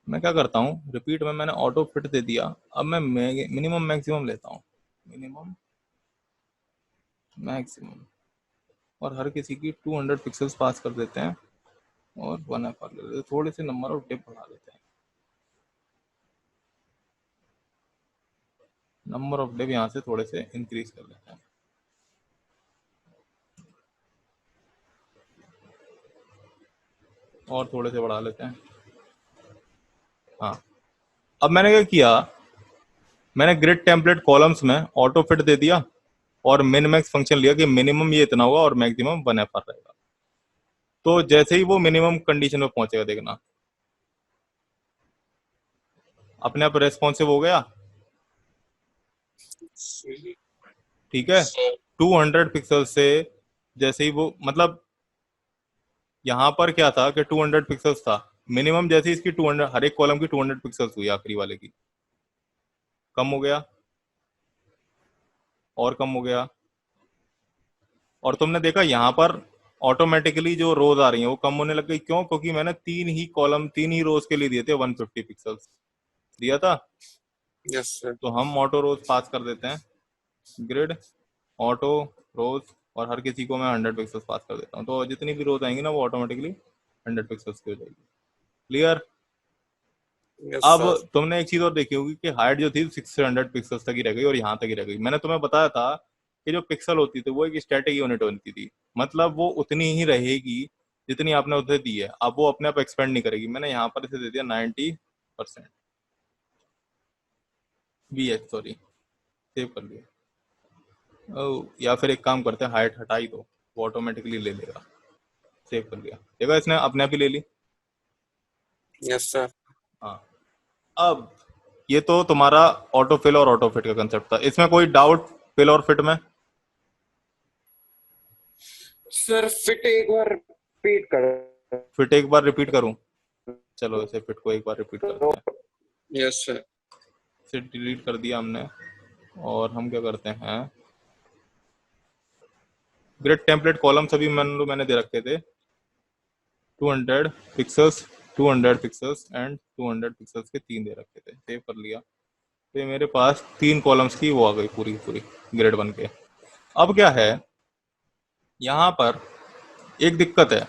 मैं क्या करता हूँ, रिपीट में मैंने ऑटो फिट दे दिया, अब मैं मिनिमम मैक्सिमम लेता हूँ, मिनिमम मैक्सिमम, और हर किसी की 200 पिक्सल्स पास कर देते हैं, और 1 FR ले लेते हैं, थोड़े से नंबर ऑफ डिप बढ़ा देते हैं, नंबर ऑफ डिप यहाँ से थोड़े से इंक्रीज कर लेते हैं, और थोड़े से बढ़ा लेते हैं। हाँ, अब मैंने क्या किया, मैंने ग्रिड टेम्पलेट कॉलम्स में ऑटो फिट दे दिया, और मिन मैक्स फंक्शन लिया कि मिनिमम ये इतना होगा और मैक्सिमम 1 FR रहेगा। तो जैसे ही वो मिनिमम कंडीशन में पहुंचेगा, देखना अपने आप रेस्पॉन्सिव हो गया। ठीक है, 200 पिक्सल से जैसे ही वो, मतलब यहाँ पर क्या था कि 200 पिक्सल्स था मिनिमम, जैसे इसकी 200 हर एक कॉलम की 200 पिक्सल्स हुई आखिरी वाले की, कम हो गया और कम हो गया। और तुमने देखा यहाँ पर ऑटोमेटिकली जो रोज आ रही हैं वो कम होने लग गई। क्यों? क्योंकि मैंने तीन ही रोज के लिए दिए थे 150 पिक्सल्स दिया था। Yes, sir. तो हम ऑटो रोज पास कर देते हैं, ग्रिड ऑटो रोज, और हर किसी को मैं 100 पिक्सल्स पास कर देता हूँ। तो जितनी भी रोज आएंगी ना वो ऑटोमेटिकली 100 पिक्सल्स की हो जाएगी। क्लियर? Yes, अब sir. तुमने एक चीज और देखी होगी कि हाइट जो थी 600 पिक्सल्स तक ही रह गई और यहाँ तक ही रह गई। मैंने तुम्हें बताया था कि जो पिक्सल होती थी वो एक स्टैटिक यूनिट बनती थी, मतलब वो उतनी ही रहेगी जितनी आपने उसे दी है। अब वो अपने आप एक्सपेंड नहीं करेगी। मैंने यहाँ पर इसे दे दिया 90% VH, सॉरी, सेव कर लिया। या फिर एक काम करते हैं, हाइट हटा ही दो, वो ऑटोमेटिकली ले लेगा। सेव कर लिया, देखा इसने अपने आप ही ले ली। Yes, sir. हाँ, अब ये तो तुम्हारा ऑटो फिल और ऑटो फिट का कंसेप्ट था। इसमें कोई डाउट फिल और फिट में? सर फिट एक बार रिपीट कर फिट एक बार रिपीट करूं? चलो इसे फिट को एक बार रिपीट करते दो। हैं। Yes, sir. इसे डिलीट कर दिया हमने और हम क्या करते हैं, ग्रिड टेम्पलेट कॉलम सभी मैंने दे रखे थे 200 पिक्सल्स, 200 पिक्सल्स एंड 200 पिक्सल्स के 3 दे रखे थे। सेव कर लिया। तो ये मेरे पास 3 कॉलम्स की वो आ गई पूरी पूरी ग्रिड बन के। अब क्या है, यहाँ पर एक दिक्कत है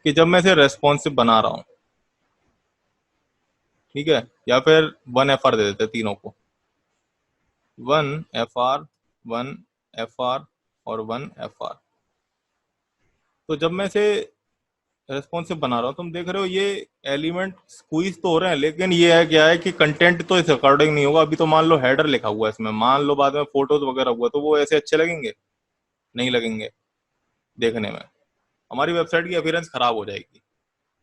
कि जब मैं इसे रेस्पॉन्सिव बना रहा हूँ, ठीक है, या फिर 1FR दे देते तीनों को, 1FR 1FR और 1FR। तो जब मैं इसे रेस्पॉन्सिव बना रहा हूँ, तुम देख रहे हो ये एलिमेंट स्क्वीज तो हो रहे हैं, लेकिन ये है क्या है कि कंटेंट तो इस अकॉर्डिंग नहीं होगा। अभी तो मान लो हेडर लिखा हुआ है इसमें, मान लो बाद में फोटोज वगैरह हुआ तो वो ऐसे अच्छे लगेंगे? नहीं लगेंगे देखने में, हमारी वेबसाइट की अपीयरेंस खराब हो जाएगी।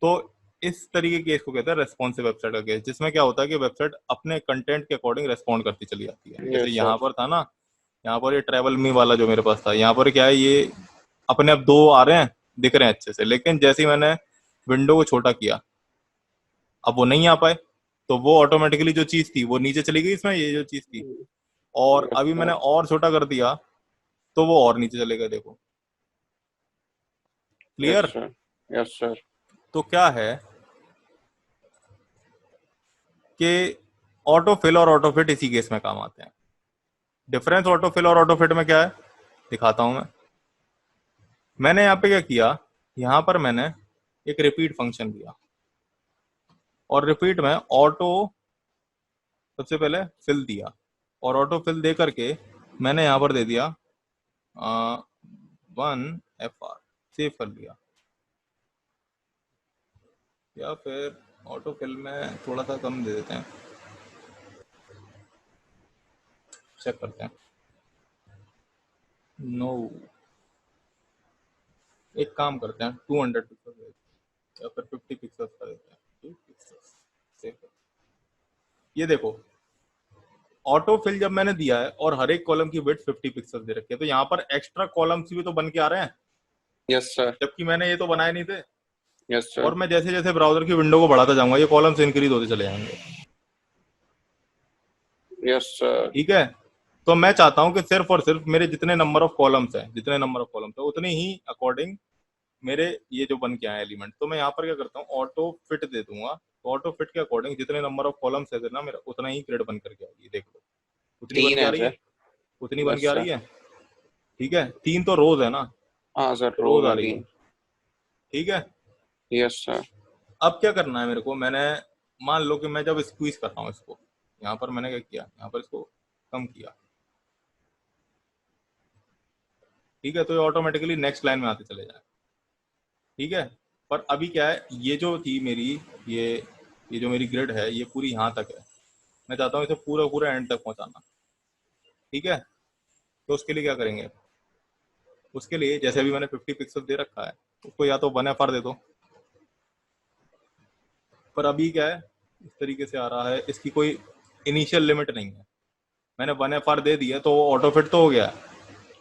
तो इस तरीके के केस को कहते हैं रेस्पॉन्सिव वेबसाइट का केस, जिसमें क्या होता है कि वेबसाइट अपने कंटेंट के अकॉर्डिंग रेस्पॉन्ड करती चली जाती है। जैसे Yes, यहाँ sir. पर था ना, यहाँ पर ये ट्रैवल मी वाला जो मेरे पास था, यहाँ पर क्या है, ये अपने आप 2 आ रहे हैं, दिख रहे हैं अच्छे से, लेकिन जैसे ही मैंने विंडो को छोटा किया अब वो नहीं आ पाए, तो वो ऑटोमेटिकली जो चीज थी वो नीचे चली गई इसमें, ये जो चीज थी। और Yes, अभी मैंने sir. और छोटा कर दिया तो वो और नीचे चले गए, देखो। Yes, clear? sir. Yes, sir. तो क्या है कि ऑटो फिल और ऑटो फिट इसी केस में काम आते हैं। डिफरेंस ऑटो फिल और ऑटो फिट में क्या है दिखाता हूं मैं। मैंने यहाँ पे क्या किया, यहाँ पर मैंने एक रिपीट फंक्शन दिया और रिपीट में ऑटो सबसे पहले फिल दिया, और ऑटो फिल दे करके मैंने यहाँ पर दे दिया 1FR, सेव कर लिया। या फिर ऑटो फिल में थोड़ा सा कम दे देते हैं, चेक करते हैं। नो, एक काम करते हैं 200 पिक्सल या फिर 50 पिक्सल्स का देते हैं, 2 पिक्सल्स, सेव कर। ये देखो ऑटो फिल जब मैंने दिया है और हर एक कॉलम की विड्थ 50 पिक्सल दे रखी है, तो यहाँ पर एक्स्ट्रा कॉलम्स भी तो बन के आ रहे हैं, Yes, sir. जबकि मैंने ये तो बनाए नहीं थे। Yes, sir. और मैं जैसे जैसे ब्राउजर की विंडो को बढ़ाता जाऊंगा ये कॉलम्स इंक्रीज होते चले जाएंगे। Yes, sir. ठीक है, तो मैं चाहता हूं कि सिर्फ और सिर्फ मेरे जितने नंबर ऑफ कॉलम्स हैं, जितने नंबर ऑफ कॉलम्स है उतने ही अकॉर्डिंग मेरे ये जो बन के आए एलिमेंट। तो मैं यहाँ पर क्या करता हूँ, ऑटो फिट दे दूंगा। तो ऑटो फिट के अकॉर्डिंग जितने नंबर ऑफ कॉलम्स है ना मेरा, उतना ही ग्रिड बन करके आएगी। देख लो उतनी बन 3 के आ है रही है, सर. उतनी बन Yes, के आ sir. रही है। ठीक है, 3 तो रोज है ना, हाँ सर, तो रोज रोज आ है रही है। 3. ठीक है, Yes, sir. अब क्या करना है मेरे को, मैंने मान लो कि मैं जब स्क्वीज कर रहा हूँ इसको, यहाँ पर मैंने क्या किया, यहाँ पर इसको कम किया। ठीक है, तो ये ऑटोमेटिकली नेक्स्ट लाइन में आते चले जाए। ठीक है, पर अभी क्या है, ये जो थी मेरी ये जो मेरी ग्रिड है ये पूरी यहाँ तक है। मैं चाहता हूँ इसे पूरा पूरा एंड तक पहुंचाना। ठीक है, तो उसके लिए क्या करेंगे, उसके लिए जैसे अभी मैंने 50 पिक्सल दे रखा है, उसको या तो 1FR दे दो। पर अभी क्या है, इस तरीके से आ रहा है, इसकी कोई इनिशियल लिमिट नहीं है। मैंने 1FR दे दिया तो वो ऑटो फिट तो हो गया है,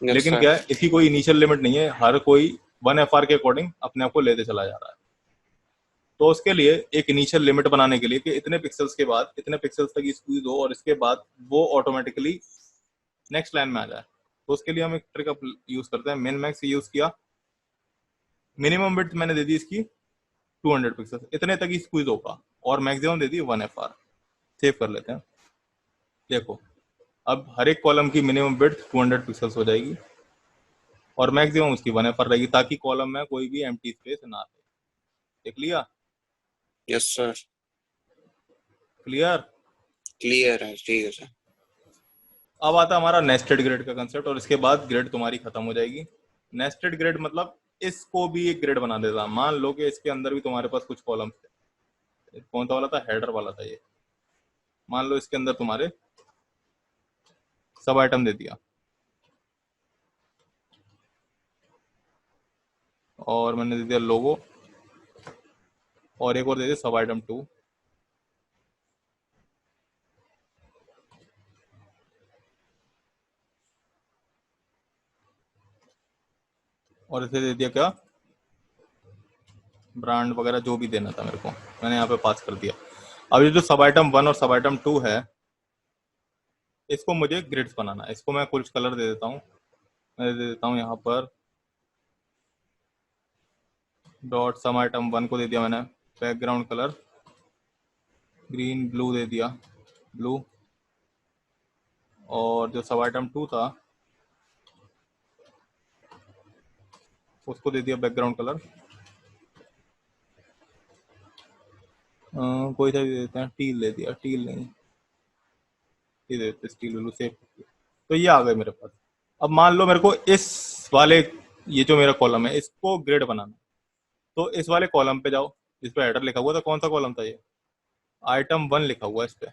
Yes, लेकिन sir. क्या है, इसकी कोई इनिशियल लिमिट नहीं है। हर कोई 1FR के अकॉर्डिंग अपने आप को लेते चला जा रहा है। तो उसके लिए एक इनिशियल लिमिट बनाने के लिए कि इतने पिक्सल्स के बाद इतने पिक्सल्स तक स्क्वीज हो और इसके बाद वो ऑटोमेटिकली नेक्स्ट लाइन में आ जाए, तो उसके लिए हम एक ट्रिक अप यूज करते हैं। मिन मैक्स यूज किया, मिनिमम विड्थ मैंने दे दी इसकी 200 पिक्सल, इतने तक ही स्क्वीज होगा, और मैक्सिमम दे दी 1FR। सेव कर लेते हैं। देखो अब हर एक कॉलम की मिनिमम विड्थ 200 पिक्सल्स हो जाएगी और मैक्सिमम उसकी 1FR रहेगी, ताकि कॉलम में कोई भी एम्प्टी स्पेस ना आए। देख लिया? Yes sir, clear? क्लियर है, ठीक है सर। अब आता हमारा नेस्टेड ग्रिड का कंसेप्ट, और इसके बाद ग्रिड तुम्हारी खत्म हो जाएगी। नेस्टेड ग्रिड मतलब इसको भी एक ग्रिड बना देता। मान लो कि इसके अंदर भी तुम्हारे पास कुछ कॉलम्स थे। कौन सा वाला था? हेडर वाला था ये। मान लो इसके अंदर तुम्हारे सब आइटम दे दिया, और मैंने दे दिया लोगो, और एक और दे दिया सब आइटम 2। और इसे दे दिया क्या? ब्रांड वगैरह जो भी देना था मेरे को, मैंने यहाँ पे पास कर दिया। अब ये जो सब आइटम 1 और सब आइटम 2 है, इसको मुझे ग्रिड्स बनाना है। इसको मैं कुछ कलर दे देता हूँ। मैं दे देता हूँ यहाँ पर डॉट सब आइटम 1 को दे दिया मैंने बैकग्राउंड कलर ग्रीन, ब्लू दे दिया ब्लू, और जो सब आइटम 2 था उसको दे दिया बैकग्राउंड कलर कोई सा भी दे देते हैं, टील दे दिया, टील नहीं, ये दे देते स्टील ब्लू। सेव। तो ये आ गए मेरे पास। अब मान लो मेरे को इस वाले, ये जो मेरा कॉलम है, इसको ग्रिड बनाना, तो इस वाले कॉलम पे जाओ जिस पे हेडर लिखा हुआ था। कौन सा कॉलम था ये? आइटम 1 लिखा हुआ है, इस पे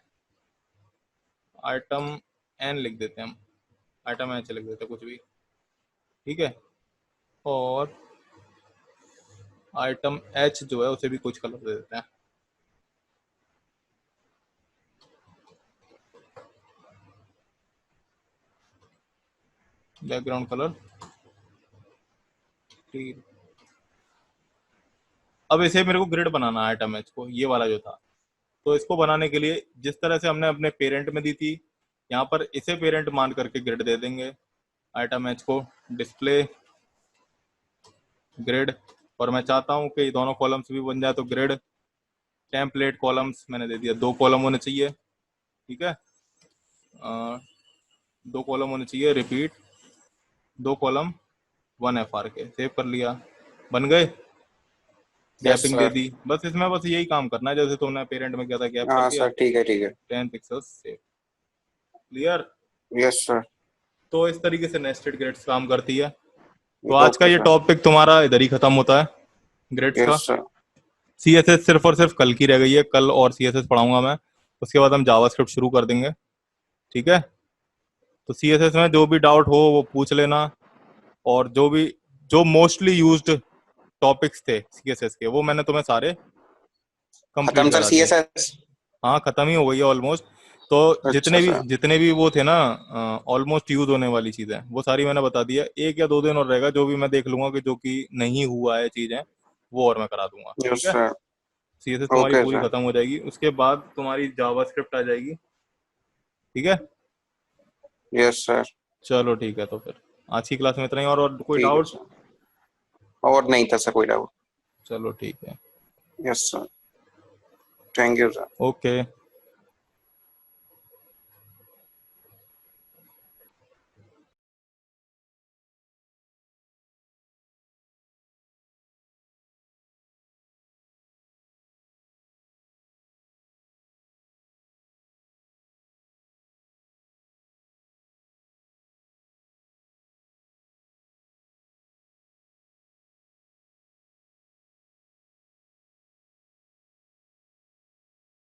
आइटम N लिख देते हैं हम, आइटम H लिख देते हैं, कुछ भी ठीक है। और आइटम H जो है उसे भी कुछ कलर दे देते हैं। बैकग्राउंड कलर ठीक। अब इसे मेरे को ग्रिड बनाना है आइटम H को, ये वाला जो था। तो इसको बनाने के लिए जिस तरह से हमने अपने पेरेंट में दी थी, यहाँ पर इसे पेरेंट मान करके ग्रिड दे देंगे आइटम H को, डिस्प्ले ग्रिड। और मैं चाहता हूँ कि दोनों कॉलम्स भी बन जाए, तो ग्रिड टेम्पलेट कॉलम्स मैंने दे दिया, 2 कॉलम होने चाहिए, ठीक है। 2 कॉलम होने चाहिए, रिपीट 2 कॉलम 1FR के। सेव कर लिया, बन गए। यस गैपिंग दे सर। दी। बस इसमें बस यही काम करना है जैसे तुमने पेरेंट में किया था, गैप कर हाँ दिया, सर, ठीक है, ठीक है। 10 pixels save. Clear? Yes sir. तो इस तरीके से नेस्टेड ग्रिड्स काम करती है। तो आज का ओके ये सर। टॉपिक तुम्हारा इधर ही खत्म होता है, ग्रिड्स का। Yes sir. CSS सिर्फ और सिर्फ कल की रह गई है, कल और CSS पढ़ाऊंगा मैं। उसके बाद हम जावास्क्रिप्ट शुरू कर देंगे, ठीक है। तो CSS में जो भी डाउट हो वो पूछ लेना, और जो मोस्टली यूज्ड टॉपिक्स थे CSS के, वो मैंने तुम्हें सारे कंप्लीट खत्म सर करा दिए। CSS? हाँ, खत्म ही हो गई है ऑलमोस्ट। तो अच्छा सर। जितने भी वो थे ना ऑलमोस्ट यूज होने वाली चीजें, वो सारी मैंने बता दिया। 1 या 2 दिन और रहेगा, जो भी मैं देख लूंगा कि जो कि नहीं हुआ है चीजें, वो और मैं करा दूंगा, यस ठीक है। सर। CSS तुम्हारी ओके पूरी सर। खत्म हो जाएगी, उसके बाद तुम्हारी जावास्क्रिप्ट आ जाएगी, ठीक है। Yes sir. चलो ठीक है, तो फिर आज की क्लास में इतना ही। और कोई ठीक है डाउट? सर, और नहीं था सर कोई डाउट। चलो ठीक है, yes sir, thank you sir. Okay.